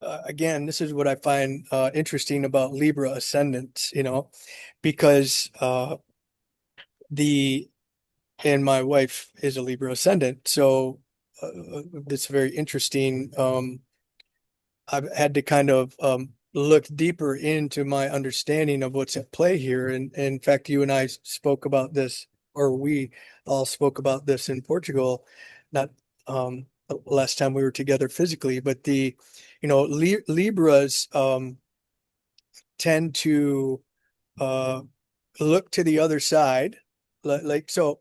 again, this is what I find interesting about Libra ascendants, because the, and my wife is a Libra ascendant. So it's very interesting. I've had to kind of look deeper into my understanding of what's at play here. And in fact, you and I spoke about this, or we all spoke about this in Portugal, not last time we were together physically, but Libras tend to uh, look to the other side. Like, so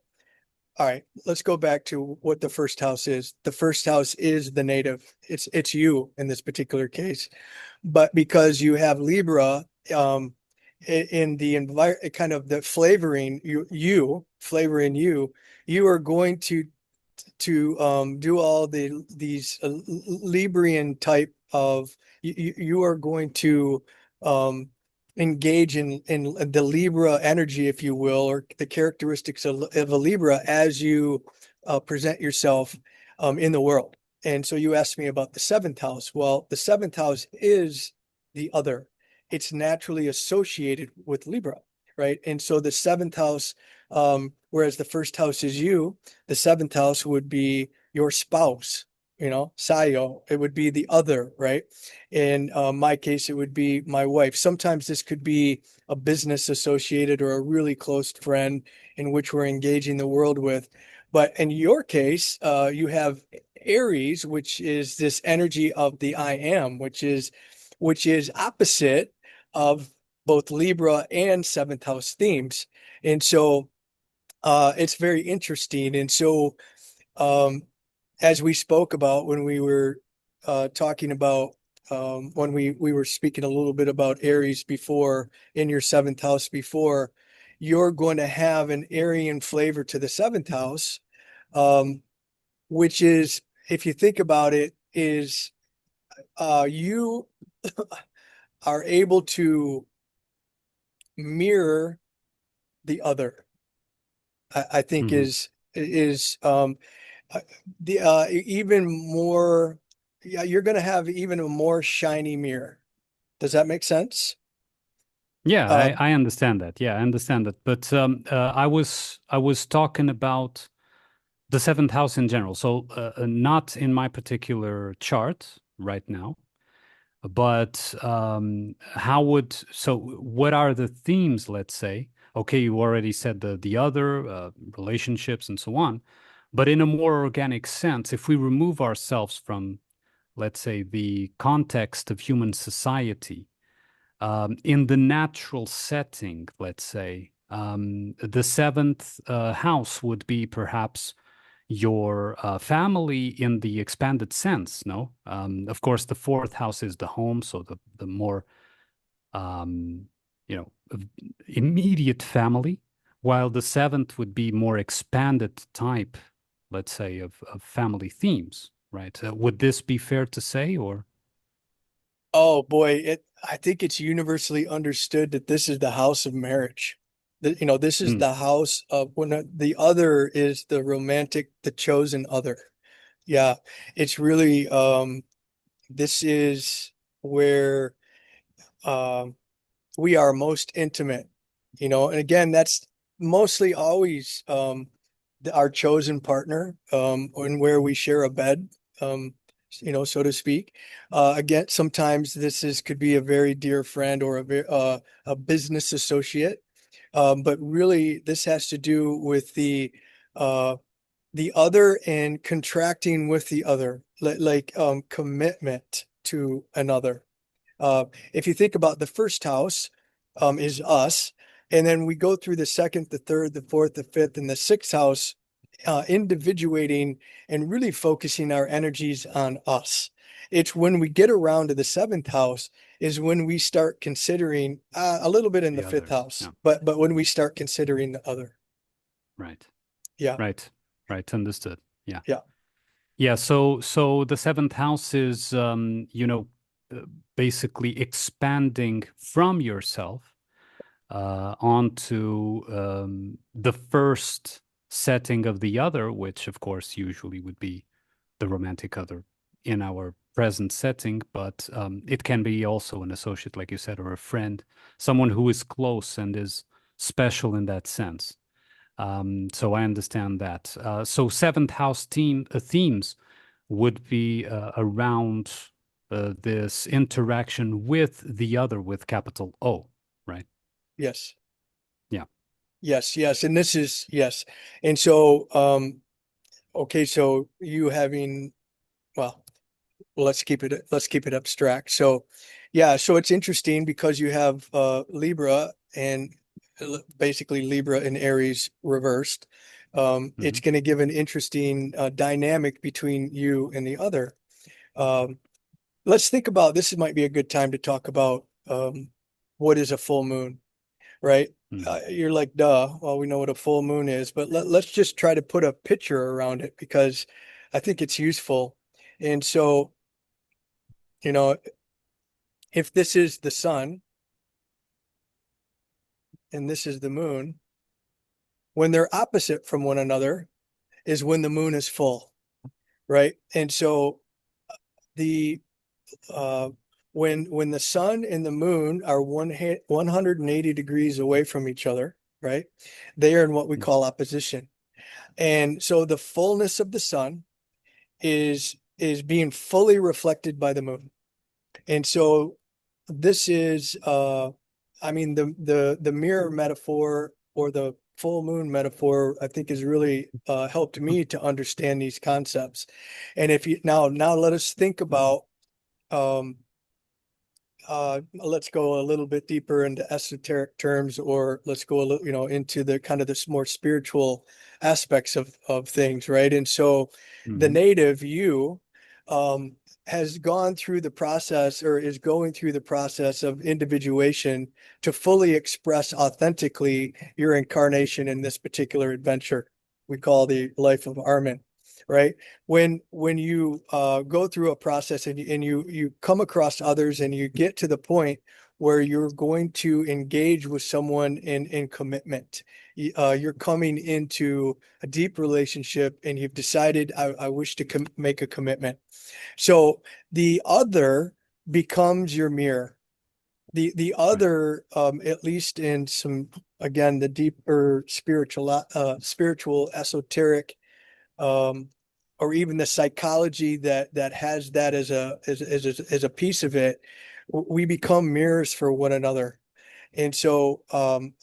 All right, let's go back to what the first house is. The first house is the native. It's you in this particular case. But because you have Libra, in the environment, kind of the flavoring flavoring you are going to do all these Librian type of you are going to engage in the Libra energy, if you will, or the characteristics of a Libra as you present yourself in the world. And so you asked me about the seventh house. Well, the seventh house is the other. It's naturally associated with Libra, right? And so the seventh house, whereas the first house is you, the seventh house would be your spouse, Sayo. It would be the other, right? In my case, it would be my wife. Sometimes this could be a business associated or a really close friend in which we're engaging the world with. But in your case, you have Aries, which is this energy of the I am, which is opposite of both Libra and seventh house themes. And so it's very interesting. And so as we spoke about when we were talking about when we were speaking a little bit about Aries before in your seventh house before, you're going to have an Aryan flavor to the seventh house, which is, if you think about it, is you are able to mirror the other. I think Hmm. is the even more. Yeah, you're going to have even a more shiny mirror. Does that make sense? Yeah, Um, I understand that. Yeah, I understand that. But I was talking about the seventh house in general. So not in my particular chart right now, but what are the themes, let's say? Okay, you already said the other relationships and so on, but in a more organic sense, if we remove ourselves from, let's say, the context of human society, in the natural setting, let's say, the seventh house would be perhaps your family in the expanded sense, no? Of course, the fourth house is the home, so the more um, immediate family, while the seventh would be more expanded type, let's say, of family themes, right? Would this be fair to say, or? oh boy, I think it's universally understood that this is the house of marriage. This is Hmm. the house of when the other is the romantic, the chosen other. Yeah, it's really this is where um we are most intimate, and again, that's mostly always our chosen partner, and where we share a bed, um, so to speak. Again, sometimes this is could be a very dear friend or a business associate, but really this has to do with uh, the other and contracting with the other, like commitment to another. If you think about the first house, is us, and then we go through the second, the third, the fourth, the fifth, and the sixth house, individuating and really focusing our energies on us. It's when we get around to the seventh house is when we start considering a little bit in the The fifth other. house, Yeah. but when we start considering the other. Right. Yeah, Right. Right. Understood. Yeah. yeah, Yeah. So the seventh house is, uh, basically expanding from yourself onto the first setting of the other, which of course usually would be the romantic other in our present setting, but it can be also an associate, like you said, or a friend, someone who is close and is special in that sense. So I understand that. So seventh house themes would be around this interaction with the other with capital O, right? yes, Yeah. yes, yes. And this is, yes. And so, okay, so you having, well, let's keep it abstract. So yeah, so it's interesting because you have Libra and basically Libra and Aries reversed. It's Hmm. going to give an interesting dynamic between you and the other. Um, let's think about this. Might be a good time to talk about what is a full moon, right? Hmm. You're like, duh. Well, we know what a full moon is, but let's just try to put a picture around it because I think it's useful. And so, you know, if this is the sun and this is the moon, when they're opposite from one another is when the moon is full, right? And so the uh, when the sun and the moon are 180 degrees away from each other, right? They are in what we call opposition. And so the fullness of the sun is being fully reflected by the moon. And so this is I mean the mirror metaphor or the full moon metaphor I think has really helped me to understand these concepts. And if you now let us think about um let's go a little bit deeper into esoteric terms, or let's go a little, into the kind of this more spiritual aspects of things, right? And so the Hmm. native you um, has gone through the process or is going through the process of individuation to fully express authentically your incarnation in this particular adventure we call the life of Armin, right? When you go through a process and you come across others and you get to the point where you're going to engage with someone in commitment. You're coming into a deep relationship and you've decided I wish to make a commitment. So the other becomes your mirror. The Right. other, at least in some, again, the deeper spiritual esoteric um, or even the psychology that has that as a piece of it, we become mirrors for one another. And so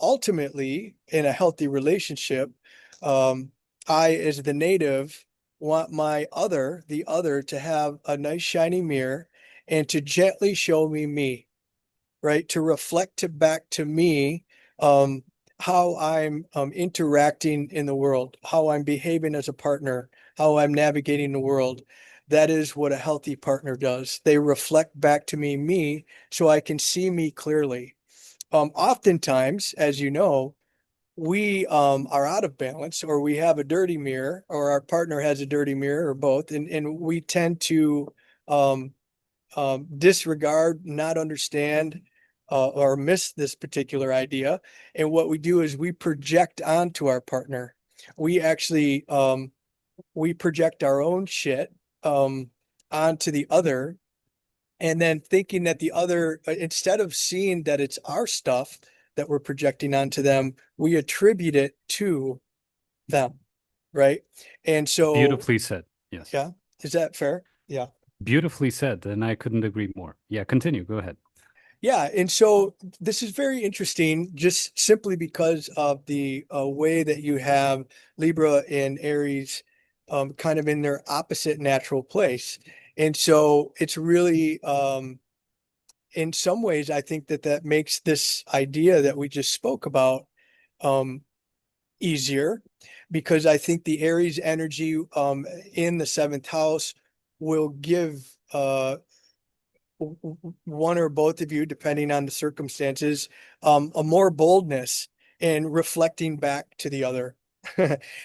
ultimately, in a healthy relationship, um, I, as the native, want the other, to have a nice shiny mirror and to gently show me, right? To reflect back to me um, how I'm interacting in the world, how I'm behaving as a partner, how I'm navigating the world. That is what a healthy partner does. They reflect back to me, so I can see me clearly. Oftentimes, as you know, we are out of balance, or we have a dirty mirror, or our partner has a dirty mirror, or both, and we tend to um, disregard, not understand, or miss this particular idea. And what we do is we project onto our partner. We actually we project our own shit um, onto the other, and then thinking that the other, instead of seeing that it's our stuff that we're projecting onto them, we attribute it to them, right? And so, Beautifully said. Yes. yeah, is that fair? Yeah. Beautifully said, and I couldn't agree more. Yeah, continue. Go ahead. Yeah, and so this is very interesting just simply because of the way that you have Libra and Aries kind of in their opposite natural place. And so it's really, in some ways, I think that makes this idea that we just spoke about um, easier, because I think the Aries energy in the seventh house will give one or both of you, depending on the circumstances, a more boldness in reflecting back to the other.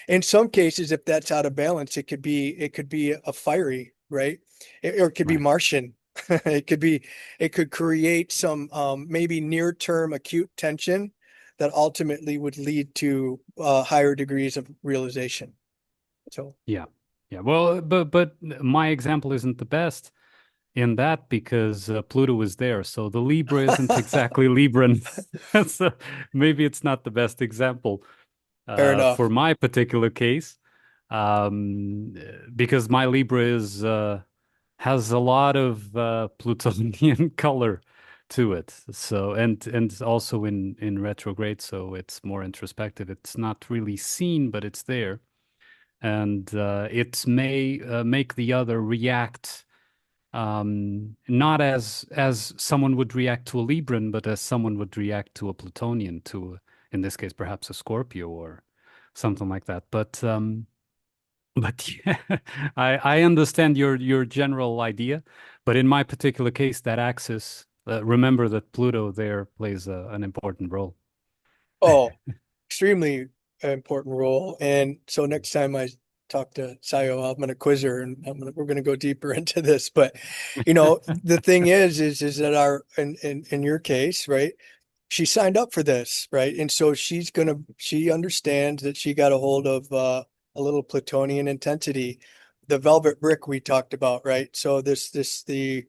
In some cases, if that's out of balance, it could be a fiery, right? Or it could be Right. Martian. It could create some maybe near-term acute tension that ultimately would lead to higher degrees of realization. So, Yeah. Yeah. Well, but my example isn't the best in that because Pluto is there. So the Libra isn't exactly Libran. So maybe it's not the best example fair for enough. my particular case, because my Libra is has a lot of Plutonian color to it. So and also in retrograde, so it's more introspective. It's not really seen, but it's there, and it may make the other react not as someone would react to a Libran, but as someone would react to a Plutonian, in this case perhaps a Scorpio or something like that. But yeah, I understand your general idea, but in my particular case, that axis, remember that Pluto there plays an important role. Oh, extremely important role. And so next time I talk to Sayo, I'm going to quiz her and we're going to go deeper into this. But, the thing is that in your case, right? She signed up for this, right? And so she understands that she got a hold of a little Plutonian intensity, the velvet brick we talked about, right? So the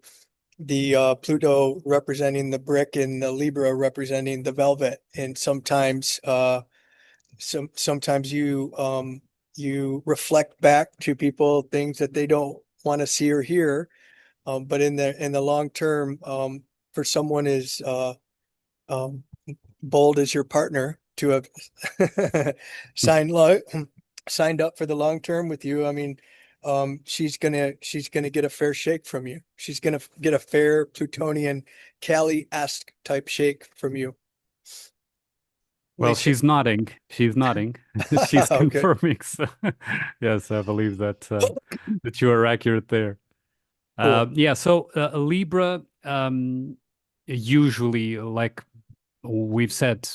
Pluto representing the brick and the Libra representing the velvet. And sometimes you reflect back to people things that they don't want to see or hear. But in the long term, for someone as um, bold as your partner to have signed lo signed up for the long term with you, I mean, she's gonna get a fair shake from you. She's gonna get a fair Plutonian Cali-esque type shake from you, Well, Lisa. she's nodding. She's nodding. She's Okay, confirming. So, yes, I believe that you are accurate there. cool. Yeah. So Libra, usually, like we've said,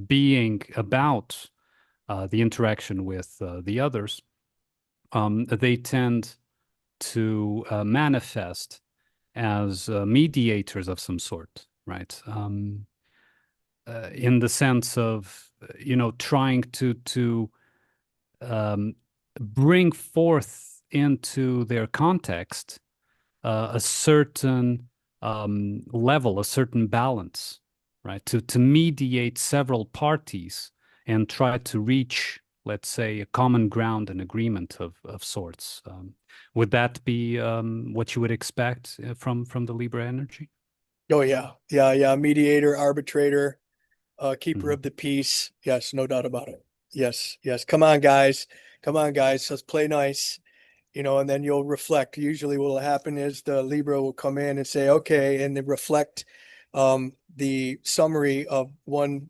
being about the interaction with the others, they tend to manifest as mediators of some sort, right? In the sense of, trying to um, bring forth into their context a certain level, a certain balance, right? To mediate several parties and try to reach, let's say, a common ground and agreement of sorts. Would that be what you would expect from the Libra energy? Oh yeah, yeah, yeah. Mediator, arbitrator, keeper Mhm. of the peace. Yes, no doubt about it. Yes, yes. Come on, guys. Come on, guys. Let's play nice. And then you'll reflect. Usually what will happen is the Libra will come in and say, okay, and they reflect the summary of one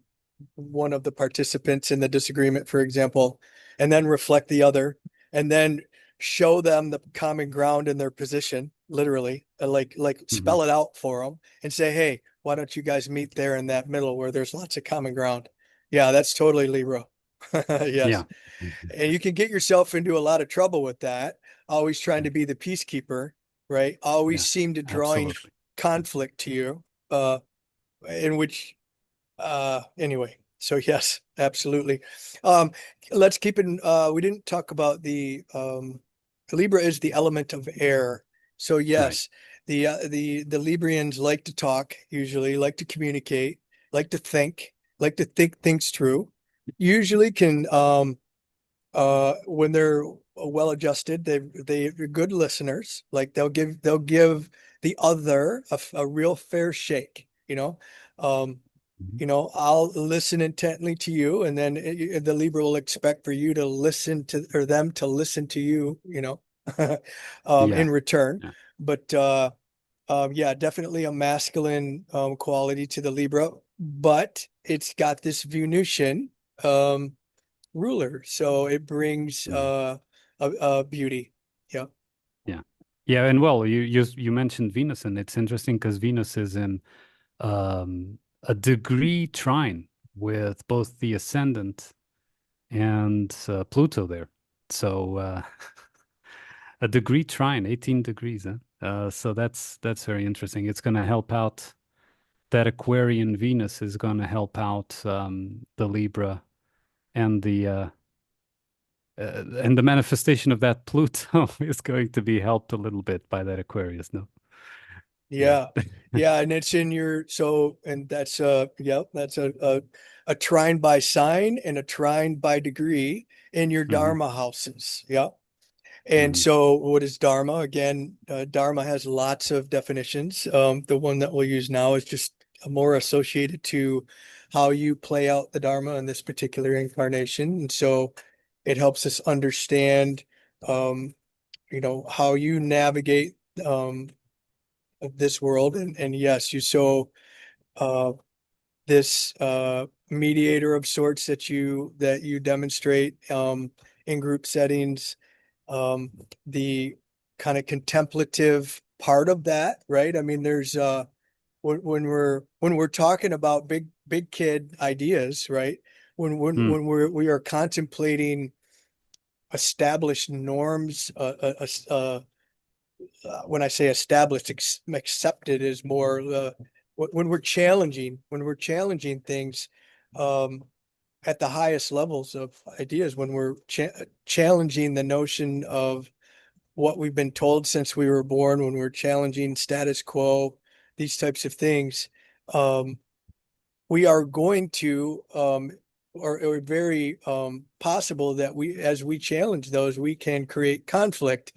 of the participants in the disagreement, for example, and then reflect the other, and then show them the common ground in their position, literally, like Mhm. spell it out for them and say, hey, why don't you guys meet there in that middle where there's lots of common ground? Yeah, that's totally Libra. Yes. Yeah. And you can get yourself into a lot of trouble with that, always trying to be the peacekeeper, right? Always Yeah, seem to drawing absolutely. conflict to you, uh, in which, anyway. So yes, absolutely. Um, let's keep in, we didn't talk about Libra is the element of air. So Right. yes, the Librians like to talk, usually like to communicate, like to think, like to think things through. Usually can, when they're well adjusted, they're good listeners. Like they'll give the other a real fair shake, um Mhm. I'll listen intently to you, and then the Libra will expect for you to listen to, or them to listen to you, Yeah. in return. Yeah. But yeah, definitely a masculine quality to the Libra, but it's got this Venusian um, ruler, so it brings Mhm. a beauty. Yeah. Yeah. Yeah. And well, you mentioned Venus, and it's interesting because Venus is in a degree trine with both the ascendant and Pluto there. So a degree trine, 18 degrees, huh? So that's very interesting. It's going to help out that Aquarian Venus is going to help out the Libra and the manifestation of that Pluto is going to be helped a little bit by that Aquarius, no? Yeah. Yeah. Yeah, and it's in your, so, and that's yep, that's a trine by sign and a trine by degree in your Hmm. Dharma houses. Yeah. And Hmm. so what is Dharma? Again, Dharma has lots of definitions. The one that we'll use now is just more associated to how you play out the Dharma in this particular incarnation. And so it helps us understand, um, how you navigate um, this world. And yes, you so uh, this mediator of sorts that you demonstrate in group settings, the kind of contemplative part of that, right? I mean, there's when we're talking about big kid ideas, right? Mm, When we are contemplating established norms, when I say established, accepted is more when we're challenging things um, at the highest levels of ideas, when we're challenging the notion of what we've been told since we were born, when we're challenging status quo, these types of things, um, we are going to or very possible that as we challenge those, we can create conflict.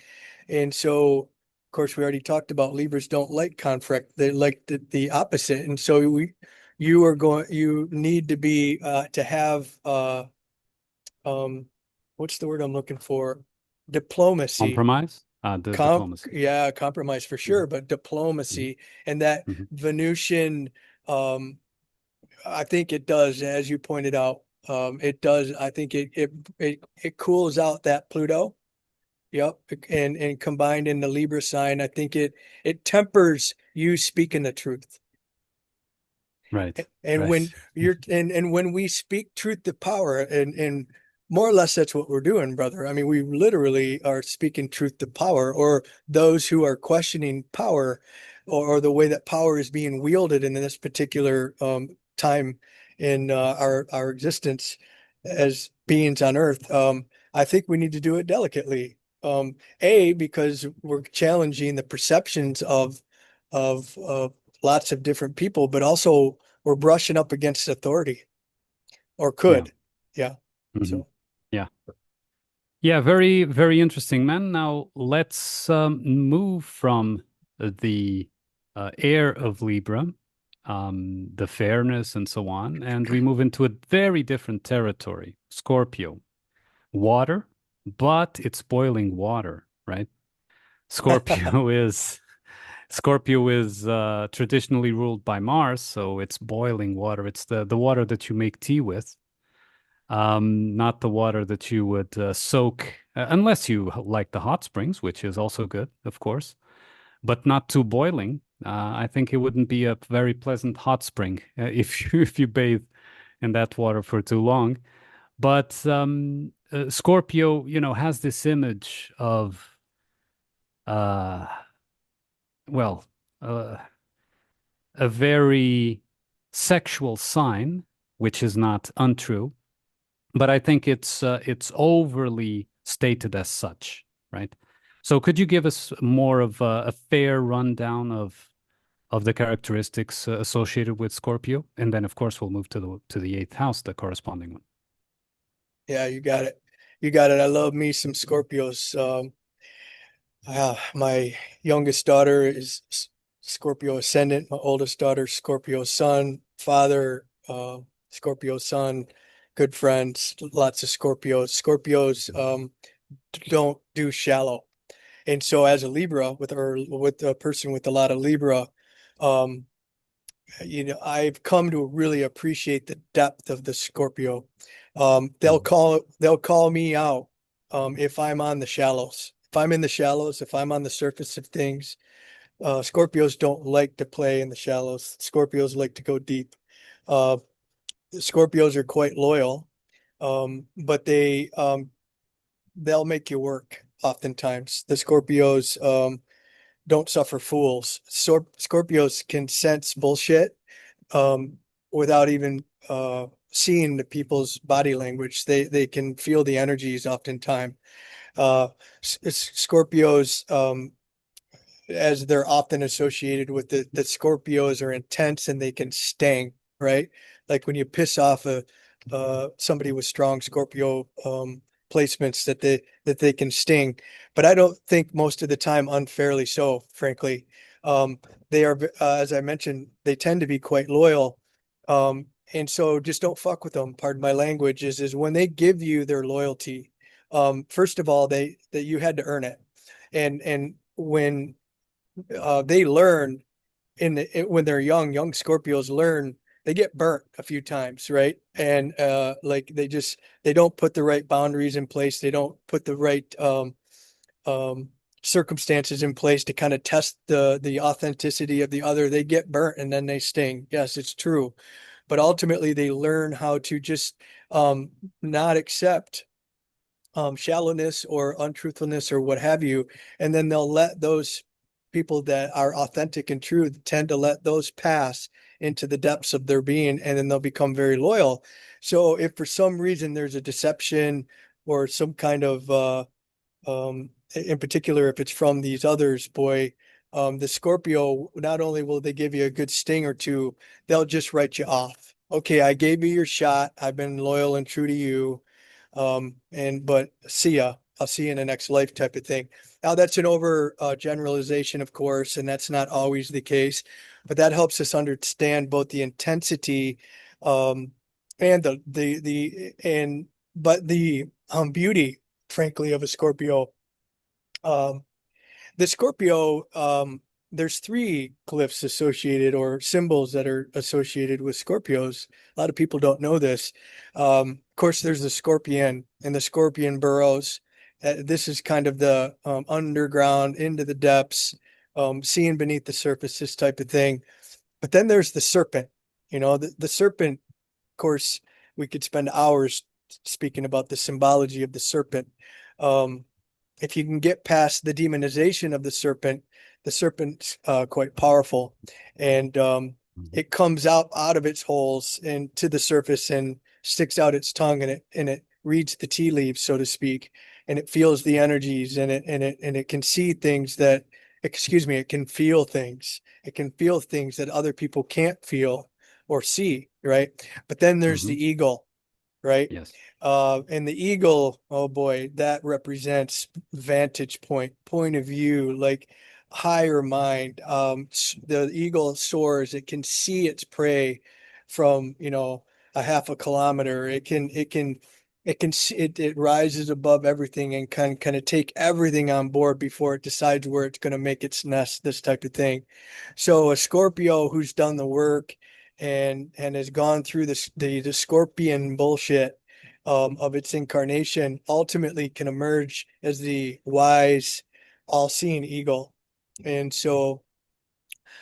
And so, of course, we already talked about Libras don't like conflict; they like the opposite. And so you need to be to have um, what's the word I'm looking for? Diplomacy. compromise, the diplomacy. Yeah, compromise for Mhm, sure, but mhm, diplomacy and that mhm. Venusian um I think it does, as you pointed out. It does. I think it cools out that Pluto. Yep, and combined in the Libra sign, I think it tempers you speaking the truth. Right, And when right. and when we speak truth to power, and more or less that's what we're doing, brother. I mean, we literally are speaking truth to power, or those who are questioning power, or the way that power is being wielded in this particular time in our existence as beings on Earth. I think we need to do it delicately. Because we're challenging the perceptions of lots of different people, but also we're brushing up against authority or Yeah. could. Yeah. Hmm. So Yeah. Yeah, very, very interesting, man. Now let's move from the air of Libra, the fairness and so on, and we move into a very different territory, Scorpio. Water, but it's boiling water, right? Scorpio is Scorpio is traditionally ruled by Mars, so it's boiling water. It's the water that you make tea with, not the water that you would soak, unless you like the hot springs, which is also good, of course, but not too boiling. I think it wouldn't be a very pleasant hot spring if you if you bathe in that water for too long. But Scorpio, has this image of uh, well, uh, a very sexual sign, which is not untrue, but I think it's overly stated as such, right? So could you give us more of a fair rundown of the characteristics associated with Scorpio, and then of course we'll move to the eighth house, the corresponding one. yeah, you got it. You got it. I love me some Scorpios. My youngest daughter is Scorpio ascendant. My oldest daughter, Scorpio sun. Father, Scorpio sun. Good friends. Lots of Scorpios. Scorpios don't do shallow. And so, as a Libra, with a person with a lot of Libra, um, I've come to really appreciate the depth of the Scorpio. Mhm. They'll call me out if I'm on the shallows. If I'm in the shallows, if I'm on the surface of things, Scorpios don't like to play in the shallows. Scorpios like to go deep. Uh, Scorpios are quite loyal, but they'll make you work oftentimes. The Scorpios don't suffer fools. Scorpios can sense bullshit um, without even seeing the people's body language. They can feel the energies oftentimes. Scorpios, as they're often associated with the Scorpios, are intense and they can sting, right? Like when you piss off somebody with strong Scorpio placements, that they can sting. But I don't think most of the time unfairly so, frankly. Um, they are, as I mentioned, they tend to be quite loyal. And so just don't fuck with them. Pardon my language. Is when they give you their loyalty. First of all, that you had to earn it, and when they learn when they're young Scorpios learn they get burnt a few times, right? And like they don't put the right boundaries in place. They don't put the right um circumstances in place to kind of test the authenticity of the other. They get burnt and then they sting. Yes, it's true. But ultimately they learn how to just not accept shallowness or untruthfulness or what have you. And then they'll let those people that are authentic and true tend to let those pass into the depths of their being, and then they'll become very loyal. So if for some reason there's a deception or some kind of in particular, if it's from these others, boy, the Scorpio, not only will they give you a good sting or two, they'll just write you off. Okay, I gave you your shot. I've been loyal and true to you. But see ya. I'll see you in the next life type of thing. Now that's an over generalization, of course, and that's not always the case, but that helps us understand both the intensity um, and the beauty, frankly, of a Scorpio. Um, the Scorpio, there's three glyphs associated or symbols that are associated with Scorpios. A lot of people don't know this. Of course, there's the scorpion and the scorpion burrows. This is kind of the underground, into the depths, seeing beneath the surface, this type of thing. But then there's the serpent. The serpent, of course, we could spend hours speaking about the symbology of the serpent. Um, if you can get past the demonization of the serpent's quite powerful, and it comes out of its holes and to the surface and sticks out its tongue, and it reads the tea leaves, so to speak, and it feels the energies, and it can see things that, excuse me, it can feel things. It can feel things that other people can't feel or see, right? But then there's Hmm. the eagle, right? Yes. And the eagle, oh boy, that represents vantage point of view, like higher mind. The eagle soars; it can see its prey from a half a kilometer. It can see it rises above everything and can kind of take everything on board before it decides where it's going to make its nest. This type of thing. So a Scorpio who's done the work and has gone through the scorpion bullshit of its incarnation ultimately can emerge as the wise, all-seeing eagle. And so,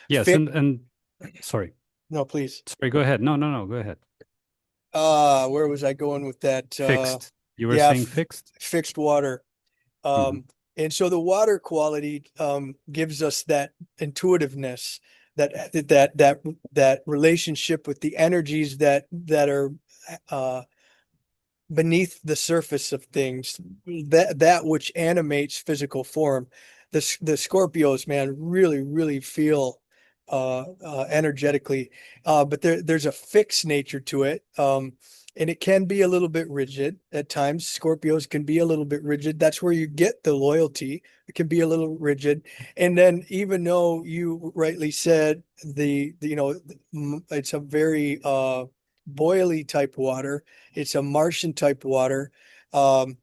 Yes, and sorry. no, please. Sorry, go ahead. No, no, no, go ahead. Where was I going with that? Fixed. You were Yeah, saying fixed? fixed water. Hmm. And so the water quality gives us that intuitiveness, that relationship with the energies that are uh, beneath the surface of things, that which animates physical form. The Scorpios, man, really feel energetically, but there's a fixed nature to it, and it can be a little bit rigid at times. Scorpios can be a little bit rigid. That's where you get the loyalty. It can be a little rigid, and then even though you rightly said it's a very boily type water, it's a Martian type water. Um,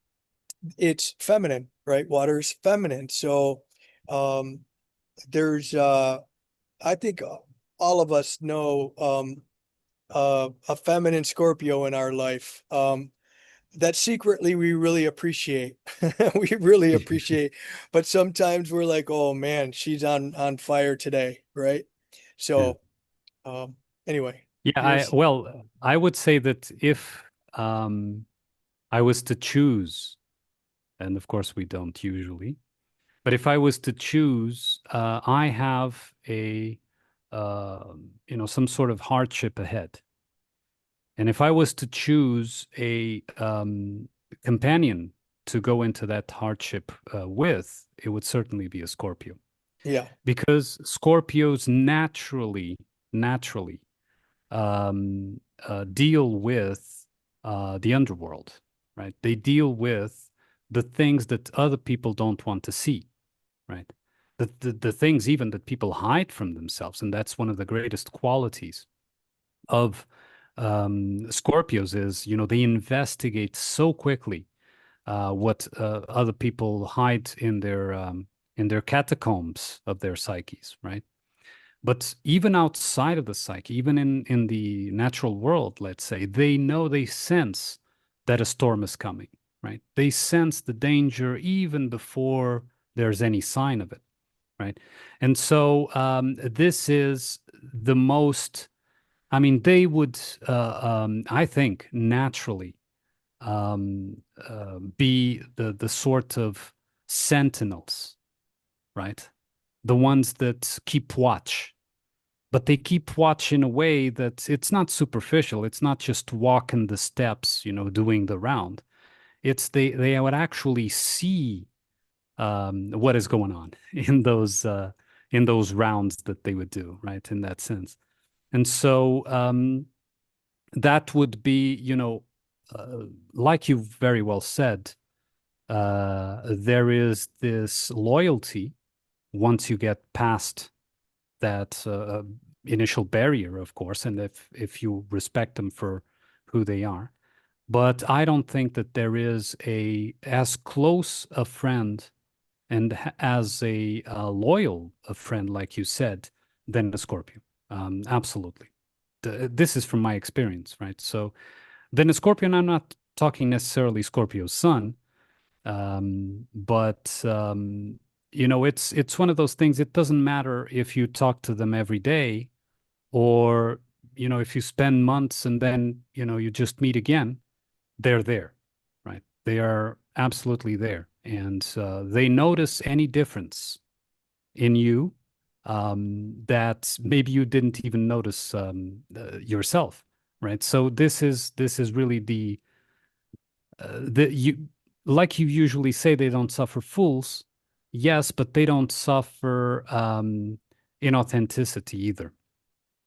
it's feminine, right? Water is feminine. So um, there's, I think all of us know a feminine Scorpio in our life that secretly we really appreciate. We really appreciate, but sometimes we're like, oh man, she's on fire today, right? Yeah. So anyway, Yeah, here's I would say that if um I was to choose, and of course we don't usually, but if I was to choose, I have some sort of hardship ahead. And if I was to choose a companion to go into that hardship with, it would certainly be a Scorpio. yeah, Because Scorpios naturally deal with the underworld, right? They deal with the things that other people don't want to see, right? The things even that people hide from themselves. And that's one of the greatest qualities of Scorpios is, they investigate so quickly what other people hide in their catacombs of their psyches, right? But even outside of the psyche, even in the natural world, let's say, they know, they sense that a storm is coming, right? They sense the danger even before there's any sign of it, right? And so this is the most, I mean, they would, I think, naturally be the sort of sentinels, right? The ones that keep watch, but they keep watch in a way that it's not superficial. It's not just walking the steps, doing the round. It's they would actually see what is going on in those rounds that they would do, right? In that sense, and so that would be, uh, like you very well said, there is this loyalty once you get past that initial barrier, of course, and if you respect them for who they are. But I don't think that there is a as close a friend and as a loyal a friend, like you said, than a Scorpio. Absolutely. This is from my experience, right? So then a Scorpion, I'm not talking necessarily Scorpio sun, but it's one of those things. It doesn't matter if you talk to them every day or if you spend months and then you just meet again. They're there, right? They are absolutely there, and they notice any difference in you that maybe you didn't even notice yourself, right? So this is really the you like you usually say, they don't suffer fools. Yes, but they don't suffer inauthenticity either,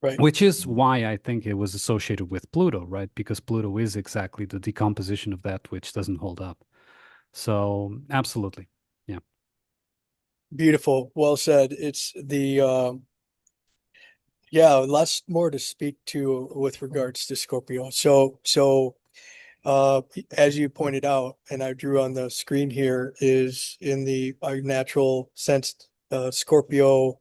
Right. which is why I think it was associated with Pluto, right? Because Pluto is exactly the decomposition of that which doesn't hold up. So absolutely. Yeah. Beautiful. Well said. It's the yeah, lots more to speak to with regards to Scorpio. So as you pointed out, and I drew on the screen here, is in the natural sense, Scorpio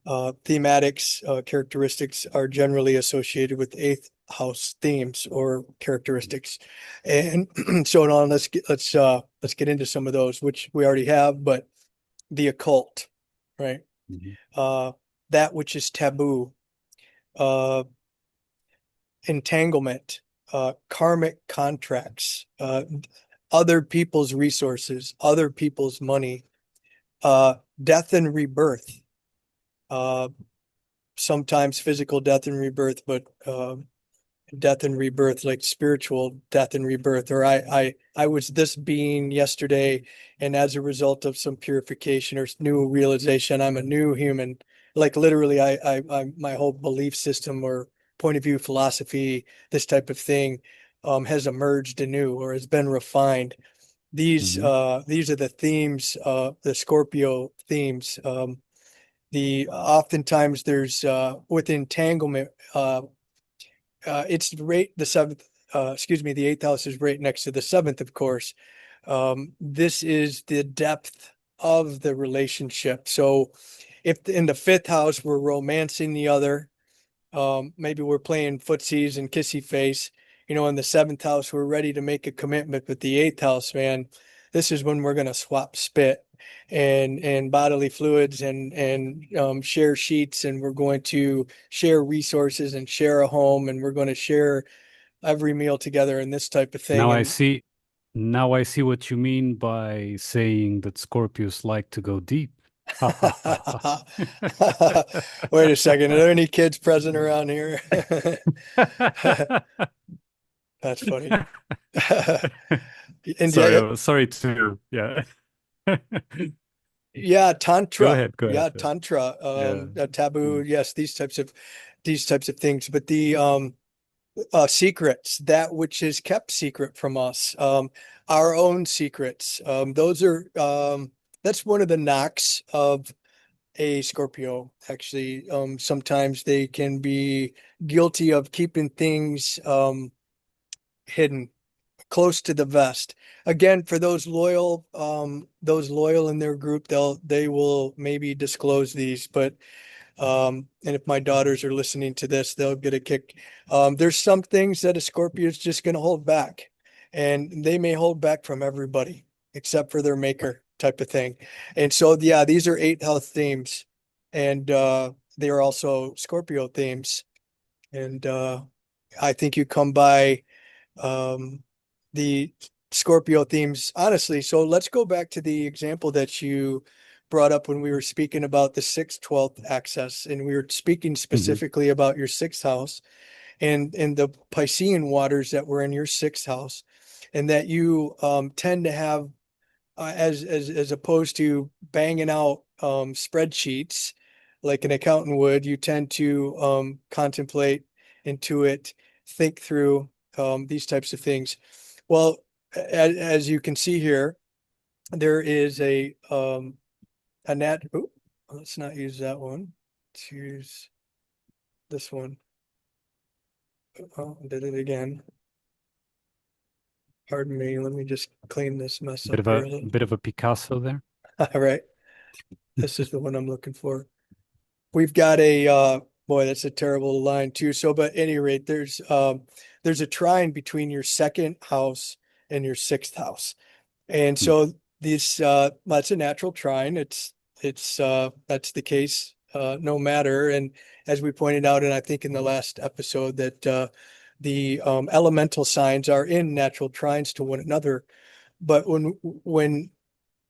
thematics characteristics are generally associated with eighth house themes or characteristics. And so now let's get into some of those, which we already have, but the occult, right? Mhm. Uh, that which is taboo, uh, entanglement, karmic contracts, other people's resources, other people's money, death and rebirth, uh, sometimes physical death and rebirth, but death and rebirth, like spiritual death and rebirth. Or I was this being yesterday, and as a result of some purification or new realization, I'm a new human. Like literally, I my whole belief system or point of view, philosophy, this type of thing, has emerged anew or has been refined. Mhm. These are the themes, the Scorpio themes. The oftentimes there's with entanglement, it's right the seventh. Excuse me, the eighth house is right next to the seventh, of course. This is the depth of the relationship. So, if in the fifth house we're romancing the other, maybe we're playing footsies and kissy face. In the seventh house, we're ready to make a commitment. But the eighth house, man, this is when we're going to swap spit and bodily fluids and share sheets, and we're going to share resources and share a home, and we're going to share every meal together and this type of thing. Now I And see. Now I see what you mean by saying that Scorpios like to go deep. Ha ha ha wait a second, are there any kids present around here? ha. That's funny. And Sorry, yeah, sorry to yeah. yeah, Go tantra. ahead, go ahead. Yeah, tantra. Yeah. Taboo. Mm. Yes, these types of things. But the secrets, that which is kept secret from us, our own secrets. Those are that's one of the knocks of a Scorpio. Actually, sometimes they can be guilty of keeping things hidden close to the vest. Again, for those loyal in their group, they will maybe disclose these, but And if my daughters are listening to this, they'll get a kick. There's some things that a Scorpio is just going to hold back, and they may hold back from everybody except for their maker type of thing. And so, yeah, these are 8th house themes, and they are also Scorpio themes. And I think you come by the Scorpio themes, honestly. So let's go back to the example that you brought up when we were speaking about the 6th, 12th access, and we were speaking Mhm. specifically about your 6th house and the Piscean waters that were in your 6th house, and that you tend to have as opposed to banging out spreadsheets like an accountant would, you tend to contemplate, intuit, think through these types of things. Well, as you can see here, there is a nat. Oh, let's not use that one. Let's use this one. Oh, I did it again. Pardon me. Let me just clean this mess up here a little. Bit of a Picasso there. All right. This is the one I'm looking for. We've got a boy, that's a terrible line too. So, but at any rate, there's a trine between your 2nd house and your 6th house. And Hmm. so this that's a natural trine. It's that's the case no matter. And as we pointed out, and I think in the last episode, that the elemental signs are in natural trines to one another. But when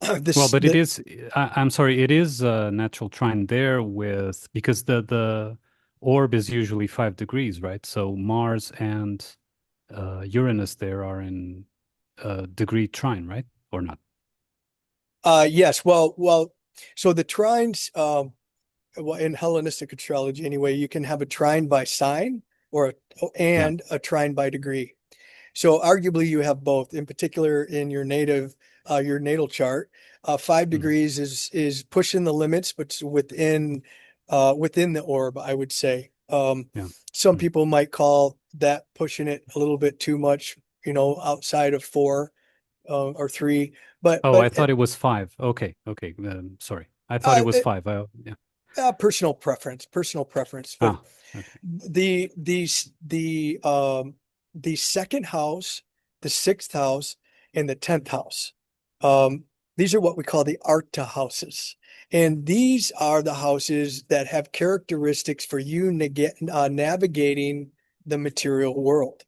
Well, this but it the is, I'm sorry, it is a natural trine there with, because the orb is usually 5 degrees, right? So Mars and Uranus there are in degree trine, right? Or not? yes, well, so the trines well, in Hellenistic astrology anyway, you can have a trine by sign or Yeah. and a trine by degree. So arguably you have both, in particular in your natal chart. 5 degrees is pushing the limits, but it's within the orb, I would say. Yeah. Some Mm. people might call that pushing it a little bit too much, outside of 4 or 3. But Oh, I but thought it was 5. Okay. Okay. Sorry. I thought it uh, was 5. Yeah. personal preference. But Ah, okay. the the 2nd house, the 6th house, and the 10th house. Um, these are what we call the Arcta houses. And these are the houses that have characteristics for you navigating the material world.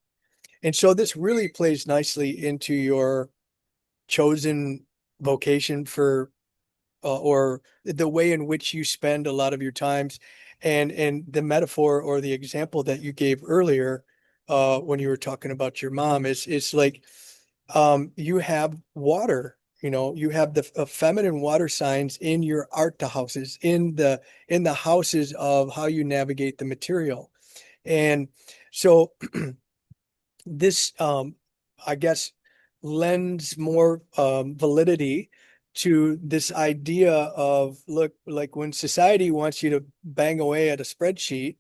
And so this really plays nicely into your chosen vocation for or the way in which you spend a lot of your times, and the metaphor or the example that you gave earlier when you were talking about your mom is like you have water, you have the feminine water signs in your arcta houses, in the houses of how you navigate the material. And so this I guess lends more validity to this idea of, look, like when society wants you to bang away at a spreadsheet,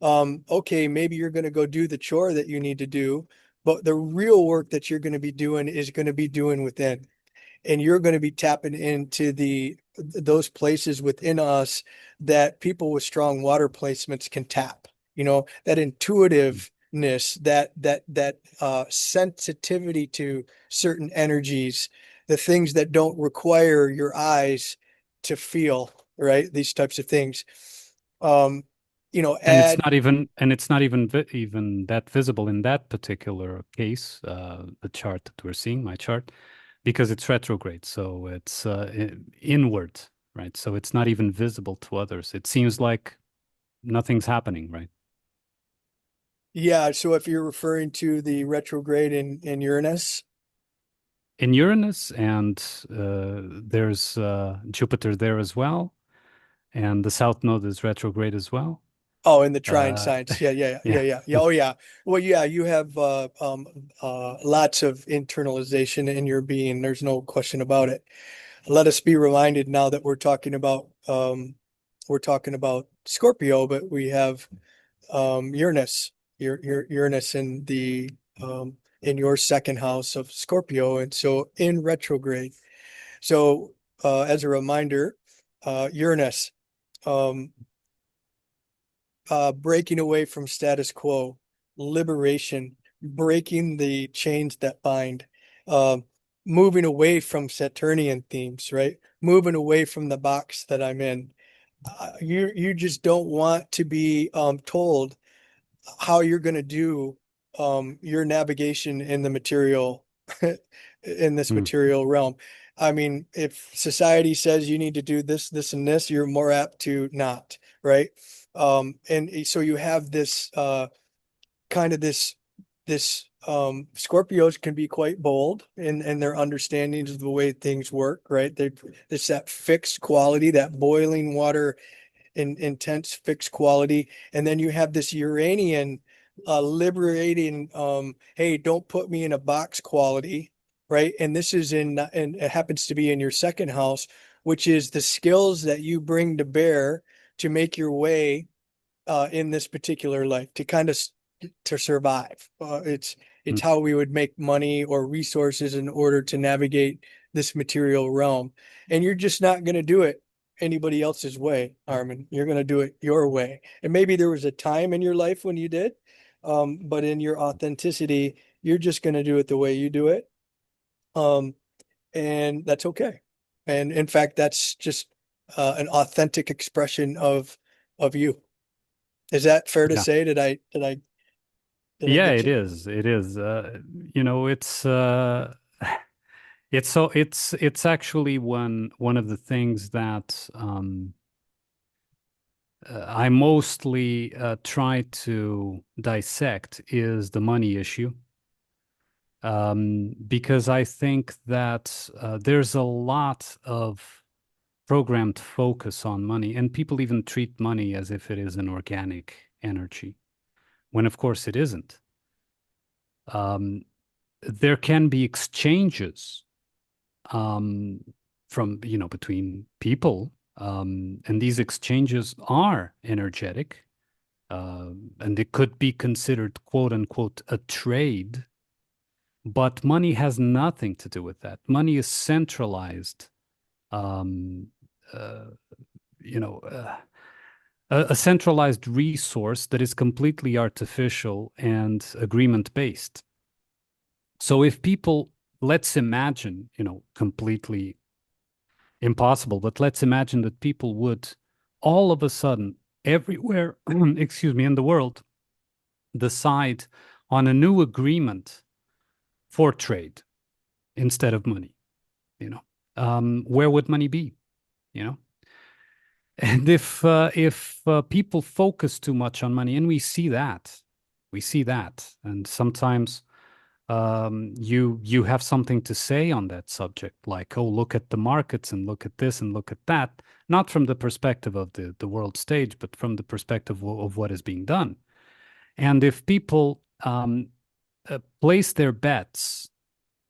okay, maybe you're going to go do the chore that you need to do, but the real work that you're going to be doing is going to be doing within, and you're going to be tapping into those places within us that people with strong water placements can tap, that intuitiveness, that sensitivity to certain energies, the things that don't require your eyes to feel, right? These types of things. um add. And it's not even even that visible in that particular case, the chart that we're seeing, my chart, because it's retrograde. So it's inward, right? So it's not even visible to others. It seems like nothing's happening, right? Yeah, so if you're referring to the retrograde in Uranus. In Uranus, and there's Jupiter there as well, and the South Node is retrograde as well. Oh, in the trine Uh, signs. Yeah, yeah, yeah, yeah. yeah, yeah. Oh, yeah. Well, yeah, you have lots of internalization in your being. There's no question about it. Let us be reminded now that we're talking about Scorpio, but we have Uranus, Uranus in your 2nd house of Scorpio, and so in retrograde. So as a reminder, Uranus. Um, breaking away from status quo, liberation, breaking the chains that bind, moving away from Saturnian themes, right? Moving away from the box that I'm in. You just don't want to be told how you're going to do your navigation in the material in this Mm, material realm. I mean, if society says you need to do this, this, and this, you're more apt to not, right? And so you have this kind of this Scorpios can be quite bold in their understandings of the way things work, right? It's that fixed quality, that boiling water intense fixed quality. And then you have this Uranian liberating, hey, don't put me in a box quality, right? And this is and it happens to be in your second house, which is the skills that you bring to bear to make your way in this particular life, to kind of to survive. It's mm, how we would make money or resources in order to navigate this material realm. And you're just not going to do it anybody else's way, Armin. You're going to do it your way. And maybe there was a time in your life when you did, but in your authenticity, you're just going to do it the way you do it. Um, and that's okay. And in fact, that's just an authentic expression of you. Is that fair to yeah. say? Did I Yeah, get it you? is. It is. It's actually one of the things that I mostly try to dissect is the money issue. Because I think that there's a lot of programmed focus on money, and people even treat money as if it is an organic energy, when of course it isn't. Um, there can be exchanges um, from, between people, and these exchanges are energetic, and it could be considered, quote unquote, a trade. But money has nothing to do with that. Money is centralized, um, uh, you know, a centralized resource that is completely artificial and agreement based. So if people, let's imagine, completely impossible, but let's imagine that people would all of a sudden, everywhere, excuse me, in the world, decide on a new agreement for trade instead of money, you know, where would money be? You know, and if people focus too much on money, and we see that, and sometimes you have something to say on that subject, like, oh, look at the markets and look at this and look at that, not from the perspective of the world stage, but from the perspective of what is being done. And if people place their bets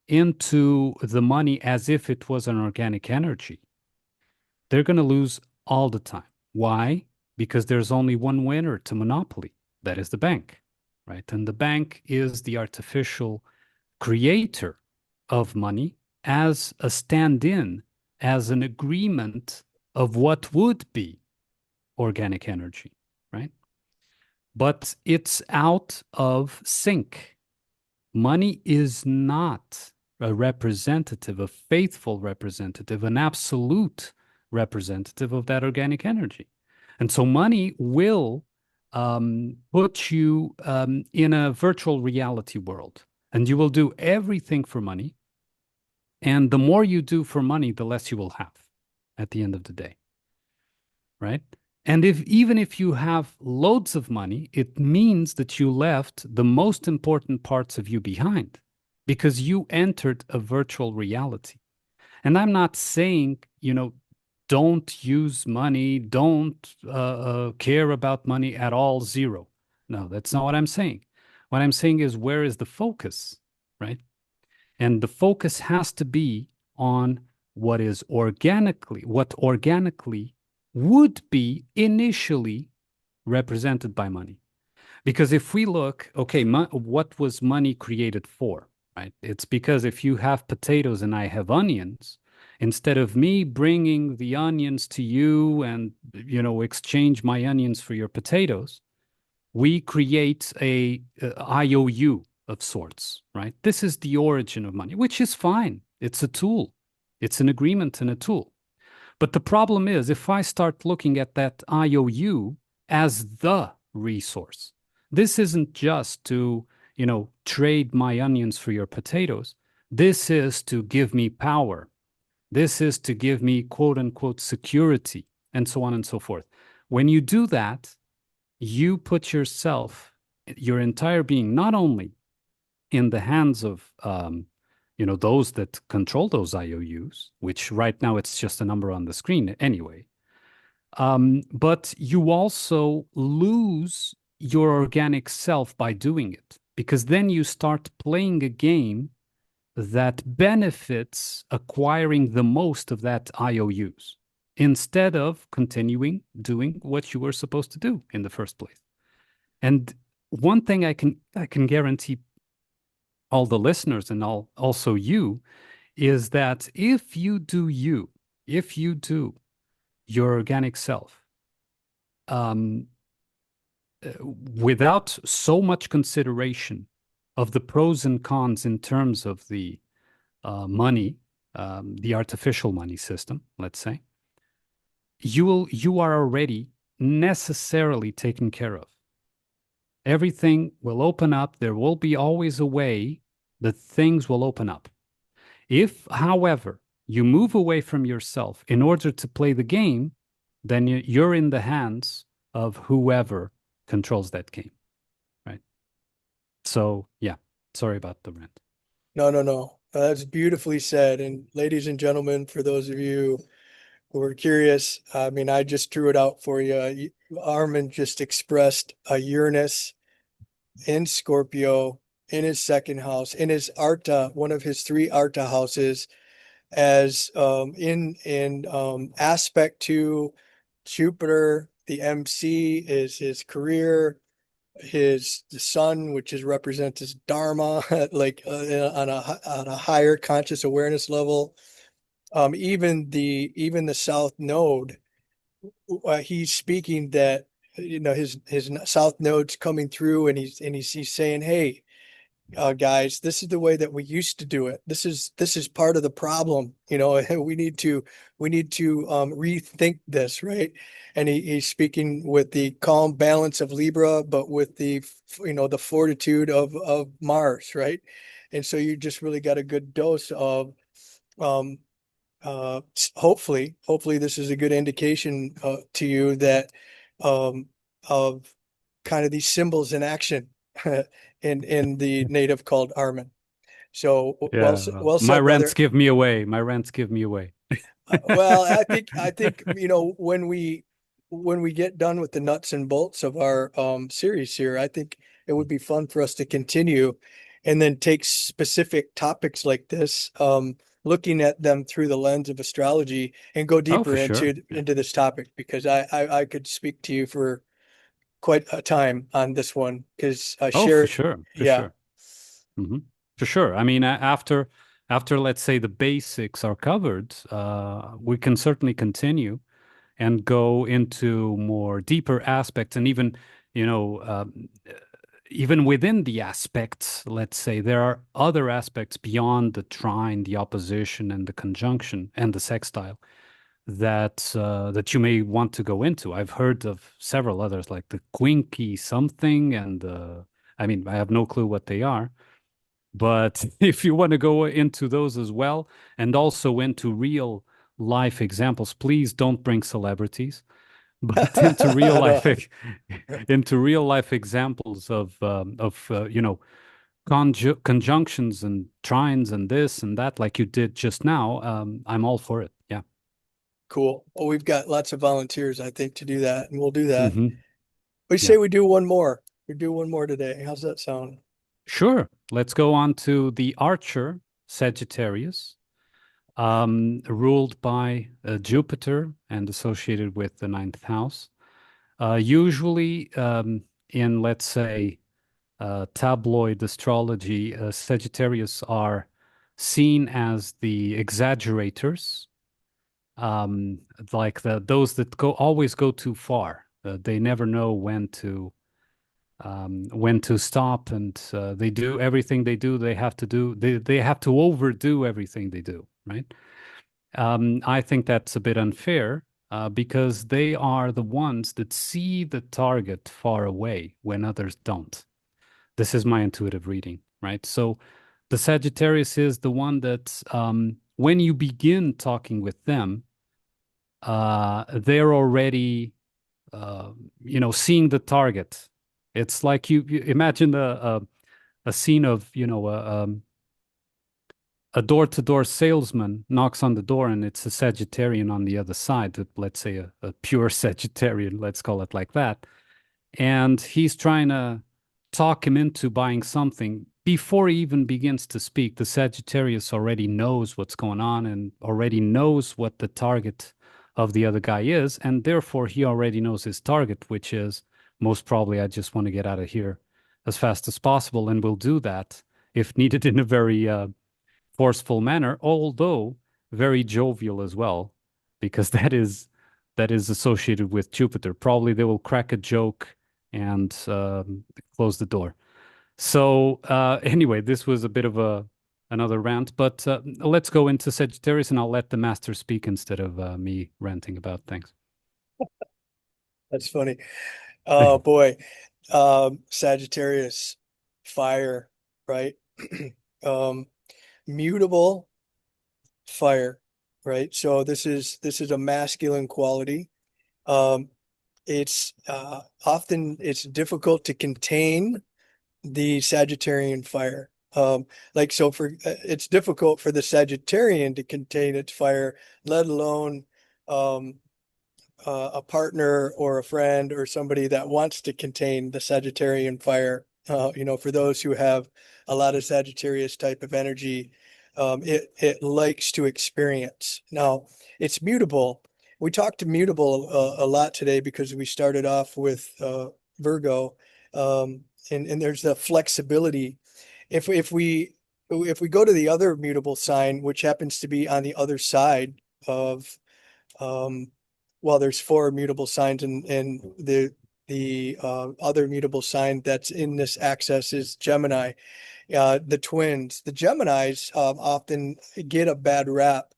into the money as if it was an organic energy, they're going to lose all the time. Why? Because there's only one winner to monopoly. That is the bank, right? And the bank is the artificial creator of money as a stand-in, as an agreement of what would be organic energy, right? But it's out of sync. Money is not a representative, a faithful representative, an absolute representative of that organic energy. And so money will put you in a virtual reality world, and you will do everything for money. And the more you do for money, the less you will have at the end of the day, right? And if even if you have loads of money, it means that you left the most important parts of you behind because you entered a virtual reality. And I'm not saying, don't use money, don't care about money at all, zero. No, that's not what I'm saying. What I'm saying is, where is the focus, right? And the focus has to be on what organically would be initially represented by money. Because if we look, okay, what was money created for, right? It's because if you have potatoes and I have onions, instead of me bringing the onions to you and, exchange my onions for your potatoes, we create a IOU of sorts, right? This is the origin of money, which is fine. It's a tool. It's an agreement and a tool. But the problem is, if I start looking at that IOU as the resource, this isn't just to, trade my onions for your potatoes. This is to give me power. This is to give me quote unquote security, and so on and so forth. When you do that, you put yourself, your entire being, not only in the hands of those that control those IOUs, which right now it's just a number on the screen anyway. But you also lose your organic self by doing it, because then you start playing a game that benefits acquiring the most of that IOUs instead of continuing doing what you were supposed to do in the first place. And one thing I can guarantee all the listeners and also you is that if you do your organic self, um, without so much consideration of the pros and cons in terms of the money, the artificial money system, let's say, you are already necessarily taken care of. Everything will open up. There will be always a way that things will open up. If, however, you move away from yourself in order to play the game, then you're in the hands of whoever controls that game, right? So, yeah, sorry about the rant. No, no, no. That's beautifully said. And ladies and gentlemen, for those of you who are curious, I mean, I just drew it out for you. Armin just expressed a Uranus in Scorpio in his second house, in his Arta, one of his three Arta houses, as in aspect to Jupiter. The MC is his career, the sun, which is represents his dharma, like on a higher conscious awareness level. Even the south node, he's speaking that his south node's coming through, and he's saying, hey, guys, this is the way that we used to do it. This is part of the problem. We need to rethink this, right? And he's speaking with the calm balance of Libra, but with the fortitude of Mars, right? And so you just really got a good dose of um hopefully this is a good indication to you that of kind of these symbols in action in the native called Armin. So Yeah, well, well my said, rants brother. give me away. My rants give me away. Well, I think when we get done with the nuts and bolts of our series here, I think it would be fun for us to continue and then take specific topics like this, looking at them through the lens of astrology and go Oh, deeper for sure. into Yeah. into this topic, because I could speak to you for quite a time on this one because I Oh, for share, sure. For yeah. sure. Hmm. For sure. I mean, after let's say the basics are covered, we can certainly continue and go into more deeper aspects, and even you know even within the aspects, let's say there are other aspects beyond the trine, the opposition, and the conjunction and the sextile that you may want to go into. I've heard of several others like the quinky something, and I mean, I have no clue what they are. But if you want to go into those as well, and also into real life examples, please don't bring celebrities, but into real life No. into real life examples of conjunctions and trines and this and that, like you did just now. I'm all for it. Yeah. Cool. Well, we've got lots of volunteers, I think, to do that, and we'll do that. Hmm. We Yeah. say we do one more. We do one more today. How's that sound? Sure. Let's go on to the Archer Sagittarius, ruled by Jupiter and associated with the ninth house. Usually, in let's say tabloid astrology, Sagittarius are seen as the exaggerators, um, like those that always go too far. They never know when to when to stop, and they do everything they do. They have to do. They have to overdo everything they do, right? I think that's a bit unfair because they are the ones that see the target far away when others don't. This is my intuitive reading, right? So the Sagittarius is the one that when you begin talking with them, they're already, seeing the target. It's like you imagine a scene of, a door-to-door salesman knocks on the door and it's a Sagittarian on the other side, let's say a pure Sagittarian, let's call it like that. And he's trying to talk him into buying something. Before he even begins to speak, the Sagittarius already knows what's going on and already knows what the target of the other guy is. And therefore, he already knows his target, which is most probably, I just want to get out of here as fast as possible. And will do that if needed in a very forceful manner, although very jovial as well, because that is associated with Jupiter. Probably they will crack a joke and close the door. So anyway, this was a bit of another rant, but let's go into Sagittarius, and I'll let the master speak instead of me ranting about things. That's funny. Oh boy. Sagittarius, fire, right? Um, Mutable fire, right? So this is a masculine quality. Um, it's often it's difficult to contain the Sagittarian fire. Like so for it's difficult for the Sagittarian to contain its fire, let alone um a partner or a friend or somebody that wants to contain the Sagittarian fire. For those who have a lot of Sagittarius type of energy, it likes to experience. Now, it's mutable. We talked to mutable a lot today because we started off with Virgo, and there's the flexibility. If we go to the other mutable sign, which happens to be on the other side of um, well, there's four mutable signs, and the other mutable sign that's in this axis is Gemini. The twins, the Geminis, often get a bad rap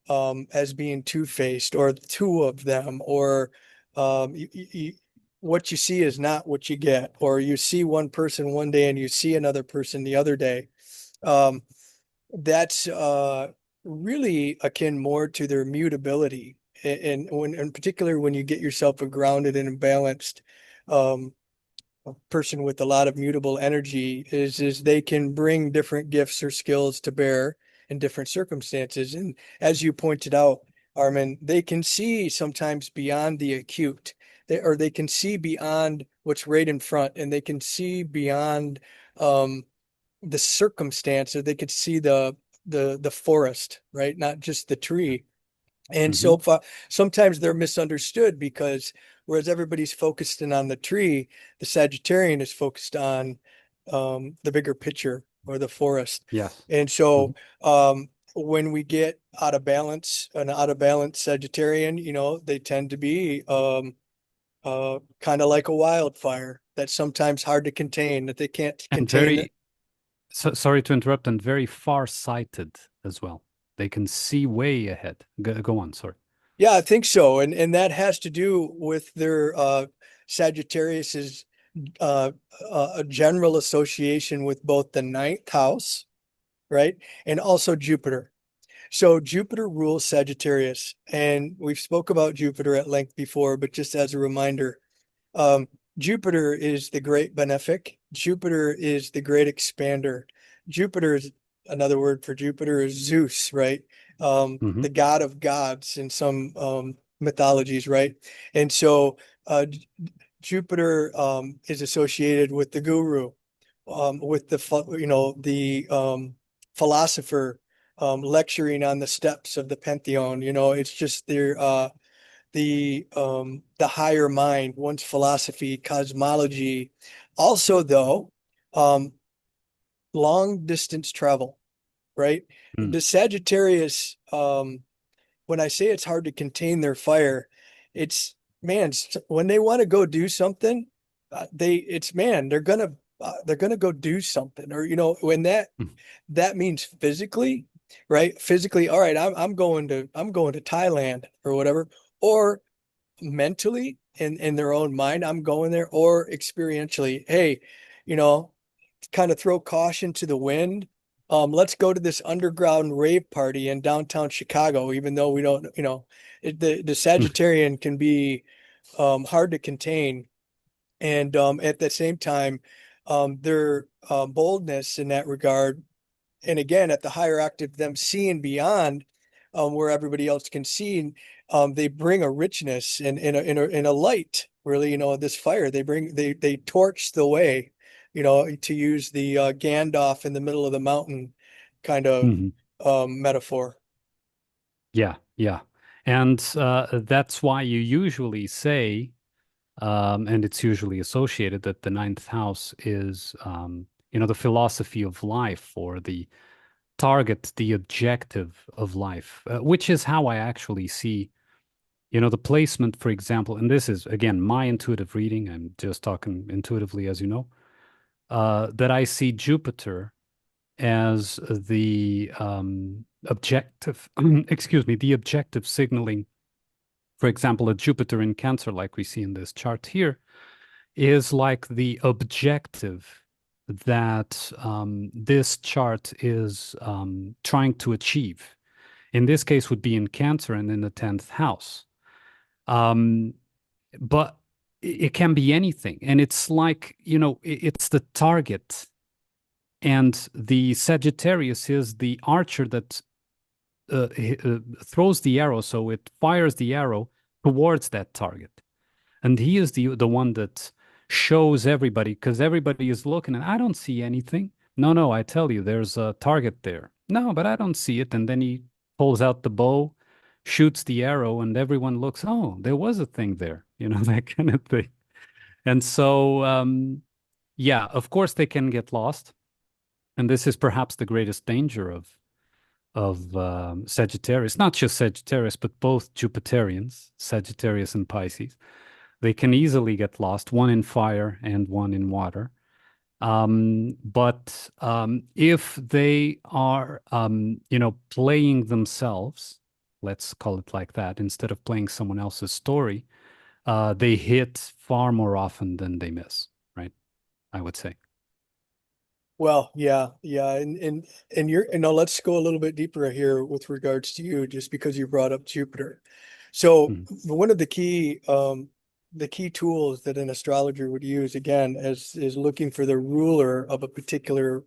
as being two-faced, or two of them, or what you see is not what you get, or you see one person one day and you see another person the other day. Um, that's really akin more to their mutability. And when, in particular, when you get yourself a grounded and balanced um, a person with a lot of mutable energy, is they can bring different gifts or skills to bear in different circumstances. And as you pointed out, Armin, they can see sometimes beyond the acute. They can see beyond what's right in front, and they can see beyond um, the circumstance, or they could see the forest, right? Not just the tree. And Hmm. so sometimes they're misunderstood because whereas everybody's focused in on the tree, the Sagittarian is focused on the bigger picture or the forest. Yes. And Hmm. so when we get an out of balance Sagittarian, they tend to be kind of like a wildfire that's sometimes hard to contain, that they can't And contain. sorry to interrupt, and very far-sighted as well. They can see way ahead. Go on, sorry. Yeah, I think so. And that has to do with their Sagittarius's uh, a general association with both the ninth house, right? And also Jupiter. So Jupiter rules Sagittarius, and we've spoke about Jupiter at length before, but just as a reminder, um, Jupiter is the great benefic. Jupiter is the great expander. Jupiter is another word for Jupiter is Zeus, right? Hmm. The god of gods in some mythologies, right? And so Jupiter is associated with the guru, with the philosopher lecturing on the steps of the pantheon. It's just the higher mind, one's philosophy, cosmology. Also, though, um, long distance travel, right? Mm. The Sagittarius, when I say it's hard to contain their fire, it's man, when they want to go do something, they're gonna go do something, or when that means physically, right? Physically, all right, I'm going to Thailand or whatever, or mentally in their own mind, I'm going there, or experientially, hey, you know, kind of throw caution to the wind. Let's go to this underground rave party in downtown Chicago, even though we don't, the Sagittarian can be hard to contain. And at the same time, their boldness in that regard, and again, at the higher octave, them seeing beyond where everybody else can see, they bring a richness and a light, really, this fire. They torch the way, to use the Gandalf in the middle of the mountain kind of Mhm. metaphor. Yeah, yeah. And that's why you usually say, and it's usually associated that the ninth house is, the philosophy of life or the target, the objective of life, which is how I actually see, the placement, for example. And this is, again, my intuitive reading. I'm just talking intuitively, as you know, that I see Jupiter as the objective, excuse me, the objective signaling. For example, a Jupiter in Cancer, like we see in this chart here, is like the objective that this chart is trying to achieve. In this case, would be in Cancer and in the 10th house. Um, but it can be anything. And it's like, it's the target. And the Sagittarius is the archer that throws the arrow. So it fires the arrow towards that target. And he is the one that shows everybody, because everybody is looking and I don't see anything. No, no, I tell you, there's a target there. No, but I don't see it. And then he pulls out the bow, shoots the arrow, and everyone looks, oh, there was a thing there, that kind of thing. And so, yeah, of course they can get lost. And this is perhaps the greatest danger of Sagittarius, not just Sagittarius, but both Jupiterians, Sagittarius and Pisces. They can easily get lost, one in fire and one in water. But if they are, playing themselves, let's call it like that, instead of playing someone else's story, they hit far more often than they miss, right? I would say. Well, yeah, yeah, and let's go a little bit deeper here with regards to you, just because you brought up Jupiter. So Mhm. one of the key tools that an astrologer would use, again, is looking for the ruler of a particular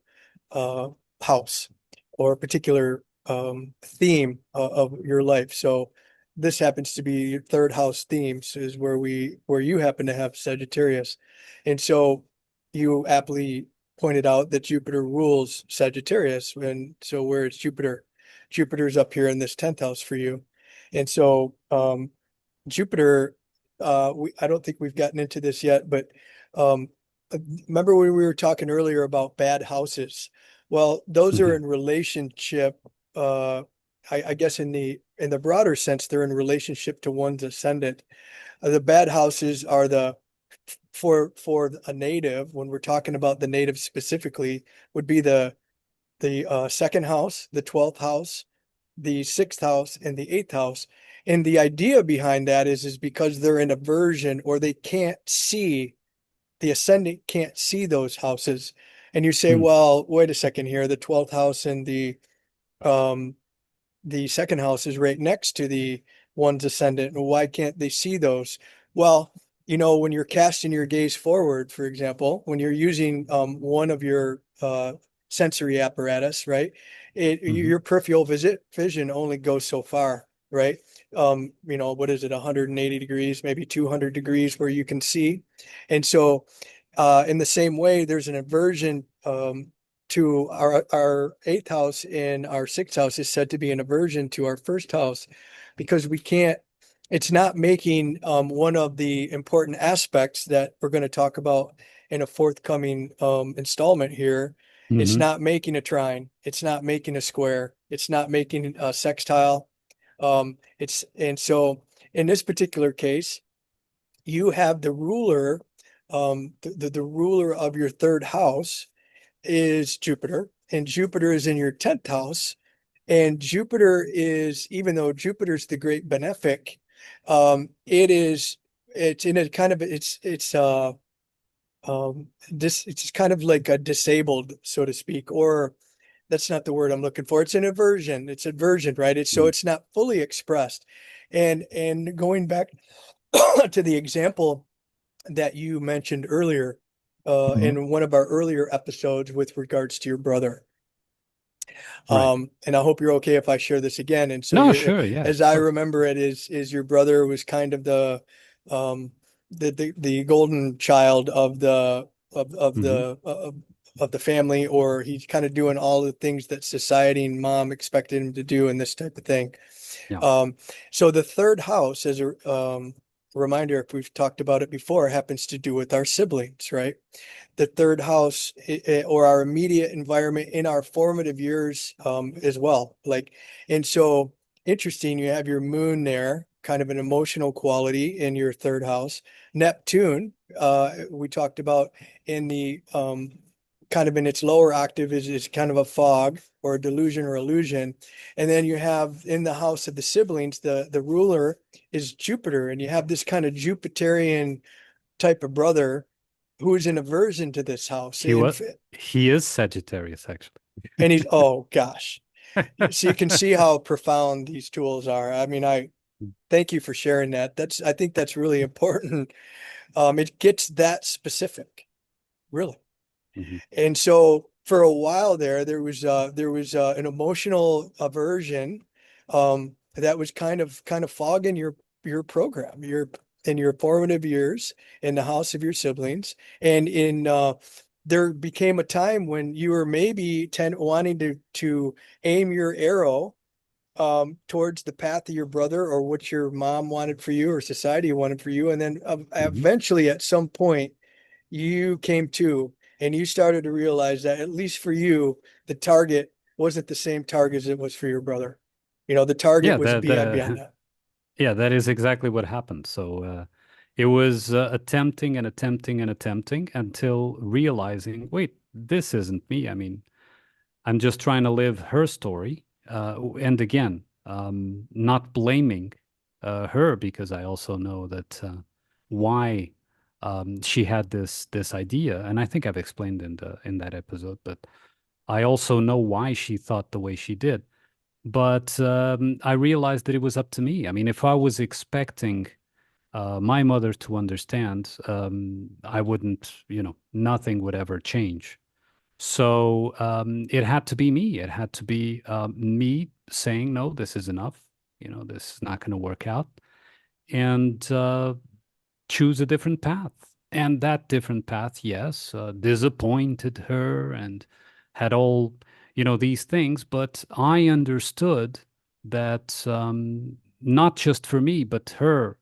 uh, house or a particular theme of your life. So this happens to be your third house themes, is where you happen to have Sagittarius, and so you aptly pointed out that Jupiter rules Sagittarius, and so where is Jupiter? Jupiter's up here in this 10th house for you, and so Jupiter. I don't think we've gotten into this yet, but um, remember when we were talking earlier about bad houses? Well, those are Mhm. in relationship. Uh, I guess in the broader sense, they're in relationship to one's ascendant. The bad houses are for a native. When we're talking about the native specifically, would be the second house, the 12th house, the sixth house, and the eighth house. And the idea behind that is because they're in aversion, or they can't see, the ascendant can't see those houses. And you say, Mm. well, wait a second here, the 12th house and um the second house is right next to the one's ascendant. And why can't they see those? Well, when you're casting your gaze forward, for example, when you're using one of your sensory apparatus, right? Mhm. Your peripheral vision only goes so far, right? What is it, 180 degrees, maybe 200 degrees where you can see. And so, in the same way, there's an aversion to our eighth house, and our sixth house is said to be an aversion to our first house, because we can't, it's not making one of the important aspects that we're going to talk about in a forthcoming installment here. It's Mhm. not making a trine, it's not making a square, it's not making a sextile. And so in this particular case, you have the ruler the ruler of your third house is Jupiter, and Jupiter is in your 10th house. And Jupiter is, even though Jupiter's the great benefic, it's in a kind of, it's kind of like a disabled, so to speak, or that's not the word I'm looking for. It's an aversion. It's aversion, right? So Mm. it's not fully expressed. And going back to the example that you mentioned earlier, Mhm. in one of our earlier episodes with regards to your brother. Right. And I hope you're okay if I share this again. And so No, you, sure. Yeah, as of I course. remember it, is your brother was kind of um, the golden child of Hmm. of the family, or he's kind of doing all the things that society and mom expected him to do and this type of thing. Yeah. Um, so the third house, as a reminder, if we've talked about it before, happens to do with our siblings, right? The third house, or our immediate environment in our formative years, as well. Like, and so interesting, you have your moon there, kind of an emotional quality in your third house. Neptune, we talked about in the kind of in its lower octave is kind of a fog or a delusion or illusion. And then you have in the house of the siblings, the ruler is Jupiter, and you have this kind of Jupiterian type of brother who is in aversion to this house. He was he is Sagittarius actually. And he's, oh gosh. So you can see how profound these tools are. I mean, I thank you for sharing that. I think that's really important. It gets that specific, really. Mhm. And so for a while there was an emotional aversion that was kind of fogging your program, your in your formative years in the house of your siblings. And in there became a time when you were maybe wanting to aim your arrow towards the path of your brother or what your mom wanted for you or society wanted for you. And then Mhm. eventually at some point you came to and you started to realize that at least for you, the target wasn't the same target as it was for your brother. You know, the target Yeah, was beyond the that. yeah, that is exactly what happened. So it was attempting and attempting and attempting until realizing, wait, this isn't me. I mean, I'm just trying to live her story. And again, not blaming her because I also know that why she had this idea, and I think I've explained in that episode, but I also know why she thought the way she did. But I realized that it was up to me. I mean, if I was expecting my mother to understand, I wouldn't, nothing would ever change. So it had to be me. It had to be me saying, no, this is enough. This is not going to work out. And choose a different path. And that different path, yes, disappointed her and had all, these things. But I understood that not just for me, but her,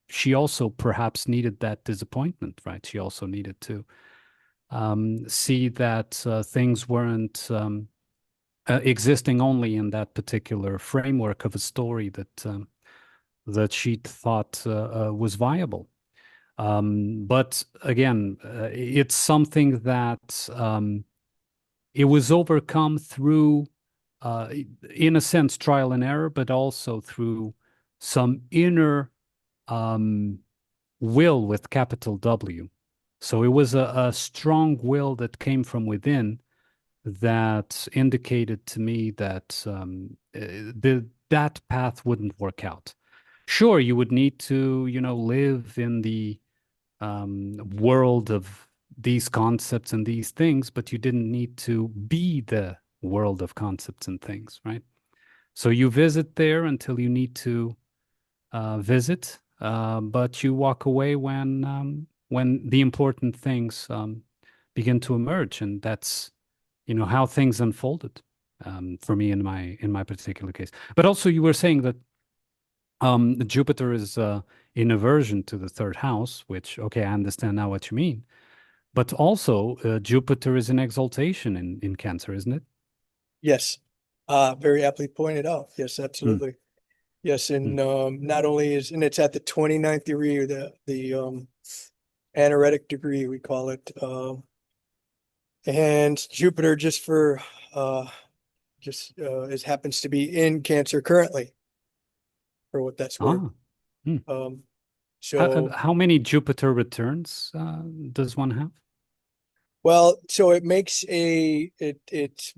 she also perhaps needed that disappointment, right? She also needed to see that things weren't existing only in that particular framework of a story that she thought was viable. But again, it's something that it was overcome through, in a sense, trial and error, but also through some inner um, will with capital W. So it was a strong will that came from within that indicated to me that that path wouldn't work out. Sure, you would need to, live in the world of these concepts and these things, but you didn't need to be the world of concepts and things, right? So you visit there until you need to visit, but you walk away when the important things begin to emerge, and that's how things unfolded for me in my particular case. But also, you were saying that Jupiter is in aversion to the third house, which okay, I understand now what you mean. But also, Jupiter is an exaltation in Cancer, isn't it? Yes. Very aptly pointed out. Yes, Mm, absolutely. Yes, mm, and not only is and it's at the 29th degree, the anaretic degree, we call it. And Jupiter uh, it happens to be in Cancer currently, for what that's worth. Ah, hmm. Um, so, How many Jupiter returns does one have? well, so it makes its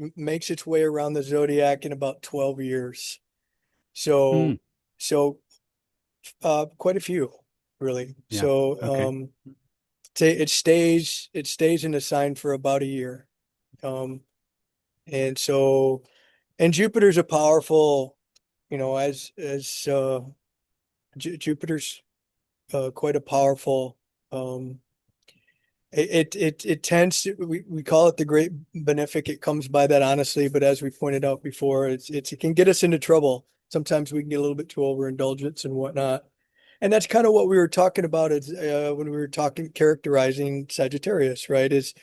way around the zodiac in about 12 years. Hmm. So, so quite a few, really. Yeah. So, Okay. it stays in a sign for about a year. Um, and so, and Jupiter's a powerful, as Jupiter's quite a powerful. Um, it tends to, we call it the great benefic. It comes by that honestly, but as we pointed out before, it can get us into trouble. Sometimes we can get a little bit too overindulgence and whatnot. And that's kind of what we were talking about when we were talking characterizing Sagittarius, right? Is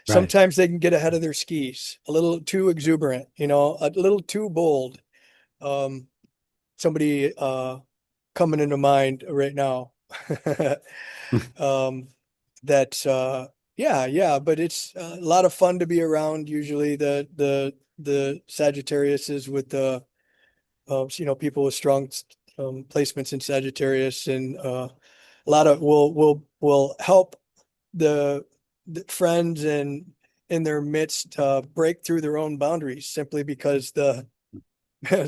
Right. sometimes they can get ahead of their skis, a little too exuberant, a little too bold. Um, Somebody coming into mind right now. Um, that yeah, but it's a lot of fun to be around. Usually the Sagittarius is with the people with strong placements in Sagittarius, and a lot of will help the, the friends and in their midst break through their own boundaries simply because the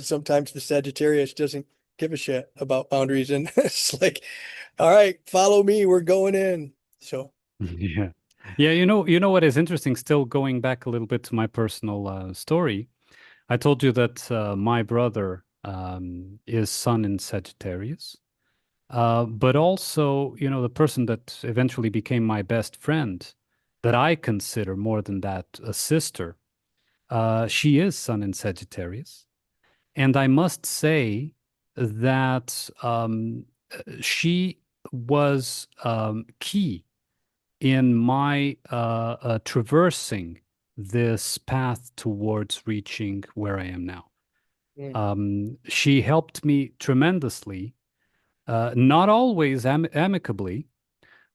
sometimes the Sagittarius doesn't give a shit about boundaries, and it's like, all right, follow me, we're going in. So Yeah. Yeah, you know what is interesting, still going back a little bit to my personal story. I told you that my brother is Sun in Sagittarius. But also, the person that eventually became my best friend, that I consider more than that a sister, she is Sun in Sagittarius. And I must say that she was key in my traversing this path towards reaching where I am now. mm, She helped me tremendously, not always amicably,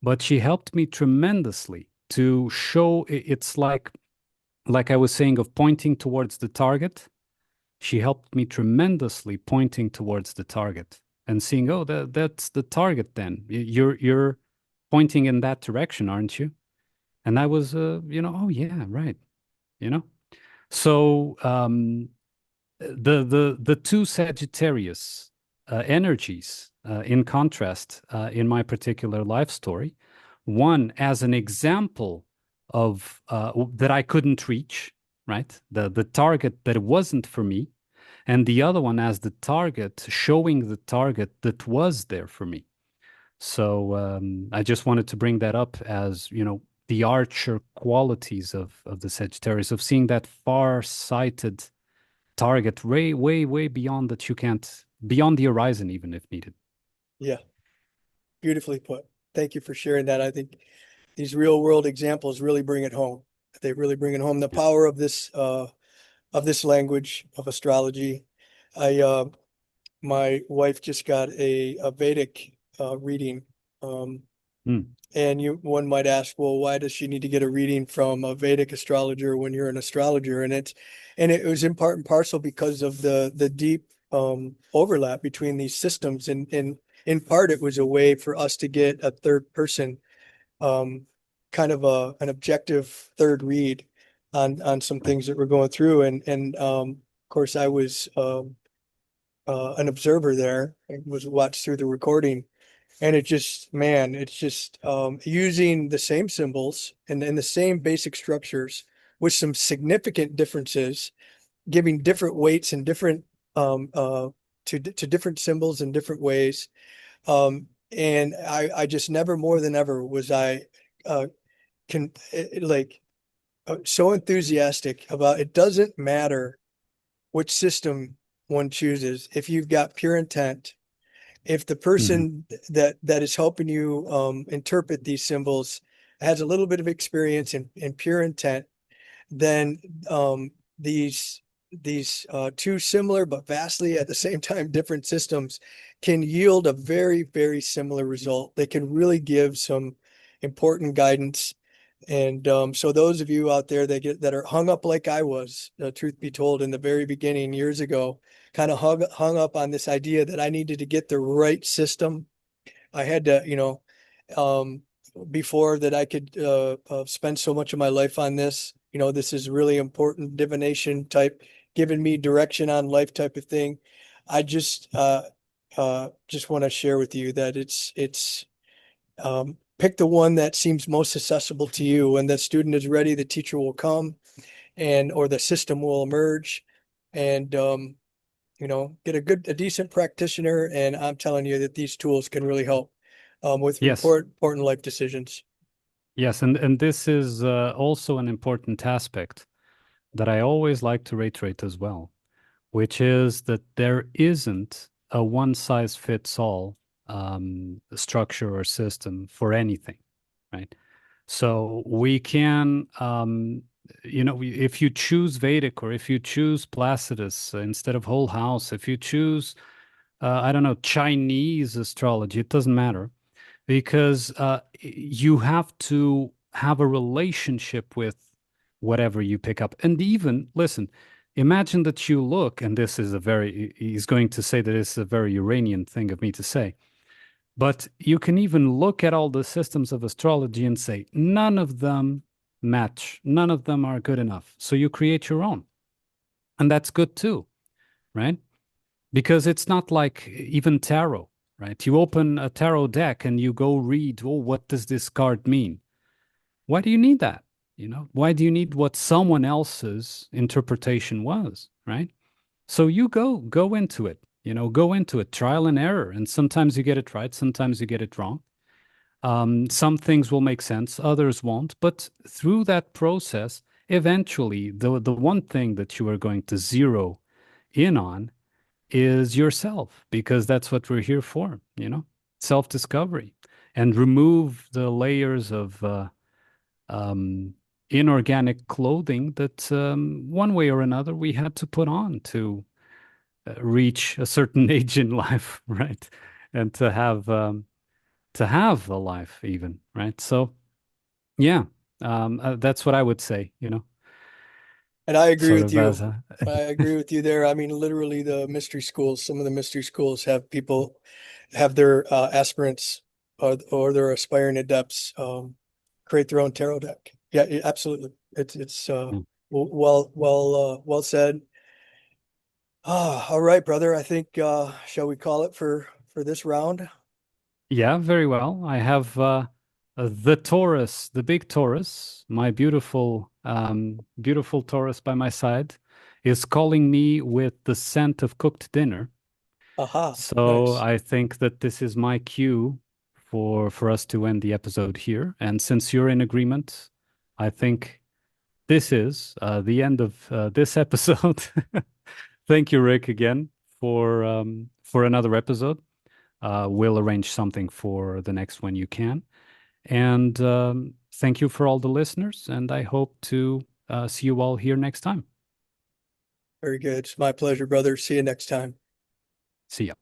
but she helped me tremendously to show it's like I was saying of pointing towards the target. She helped me tremendously pointing towards the target and seeing, oh, that's the target then. You're pointing in that direction, aren't you? And I was, oh yeah, right, you know. So the two Sagittarius energies, in contrast, in my particular life story, one as an example of that I couldn't reach, right? The target that wasn't for me, and the other one as the target, showing the target that was there for me. So I just wanted to bring that up as, the archer qualities of the Sagittarius, of seeing that far-sighted target way, way, way beyond that you can't, beyond the horizon, even if needed. yeah, beautifully put. Thank you for sharing that. I think these real world examples really bring it home. They really bring it home. The Yeah. power of this language of astrology. I My wife just got a Vedic reading. Um, Mm, and one might ask, well, why does she need to get a reading from a Vedic astrologer when you're an astrologer? And it was in part and parcel because of the deep overlap between these systems. And in part, it was a way for us to get a third person, um, kind of an objective third read on some right. things that we're going through. And of course, I was an observer there. I was watched through the recording, and it's just using the same symbols and the same basic structures with some significant differences, giving different weights and different to different symbols in different ways. And I just never more than ever was I uh, can like so enthusiastic about it. Doesn't matter which system one chooses if you've got pure intent, if the Mhm. person that is helping you interpret these symbols has a little bit of experience in pure intent, then these two similar but vastly at the same time different systems can yield a very, very similar result. They can really give some important guidance. And so those of you out there that are hung up like I was, truth be told, in the very beginning years ago, kind of hung up on this idea that I needed to get the right system. I had to, um, before that I could spend so much of my life on this. This is really important divination type, giving me direction on life type of thing. I just want to share with you that it's pick the one that seems most accessible to you. When the student is ready, the teacher will come or the system will emerge, and get a decent practitioner. And I'm telling you that these tools can really help with Yes. important life decisions. Yes, and this is also an important aspect that I always like to reiterate as well, which is that there isn't a one size fits all structure or system for anything, right? So we can, if you choose Vedic or if you choose Placidus instead of whole house, if you choose, I don't know, Chinese astrology, it doesn't matter because you have to have a relationship with whatever you pick up. And even, listen, imagine that you look, and this is he's going to say that it's a very Uranian thing of me to say, but you can even look at all the systems of astrology and say, none of them match, none of them are good enough. So you create your own. And that's good too, right? Because it's not like even tarot, right? You open a tarot deck and you go read, oh, what does this card mean? Why do you need that? Why do you need what someone else's interpretation was, right? So you go into it, go into it, trial and error. And sometimes you get it right, sometimes you get it wrong. Some things will make sense, others won't. But through that process, eventually, the one thing that you are going to zero in on is yourself, because that's what we're here for, self-discovery, and remove the layers of um, inorganic clothing that one way or another we had to put on to reach a certain age in life, right? And to have a life even, right? So yeah, that's what I would say, And I agree sort with of you. as a I agree with you there. I mean, literally, some of the mystery schools have people have their aspirants or their aspiring adepts create their own tarot deck. Yeah, absolutely. It's well said. Ah, all right, brother. I think shall we call it for this round? Yeah, very well. I have the Taurus, the big Taurus, my beautiful Taurus by my side, is calling me with the scent of cooked dinner. Aha, So nice. I think that this is my cue for us to end the episode here. And since you're in agreement, I think this is the end of this episode. Thank you, Rick, again for another episode. We'll arrange something for the next one you can. And thank you for all the listeners. And I hope to see you all here next time. Very good. It's my pleasure, brother. See you next time. See ya.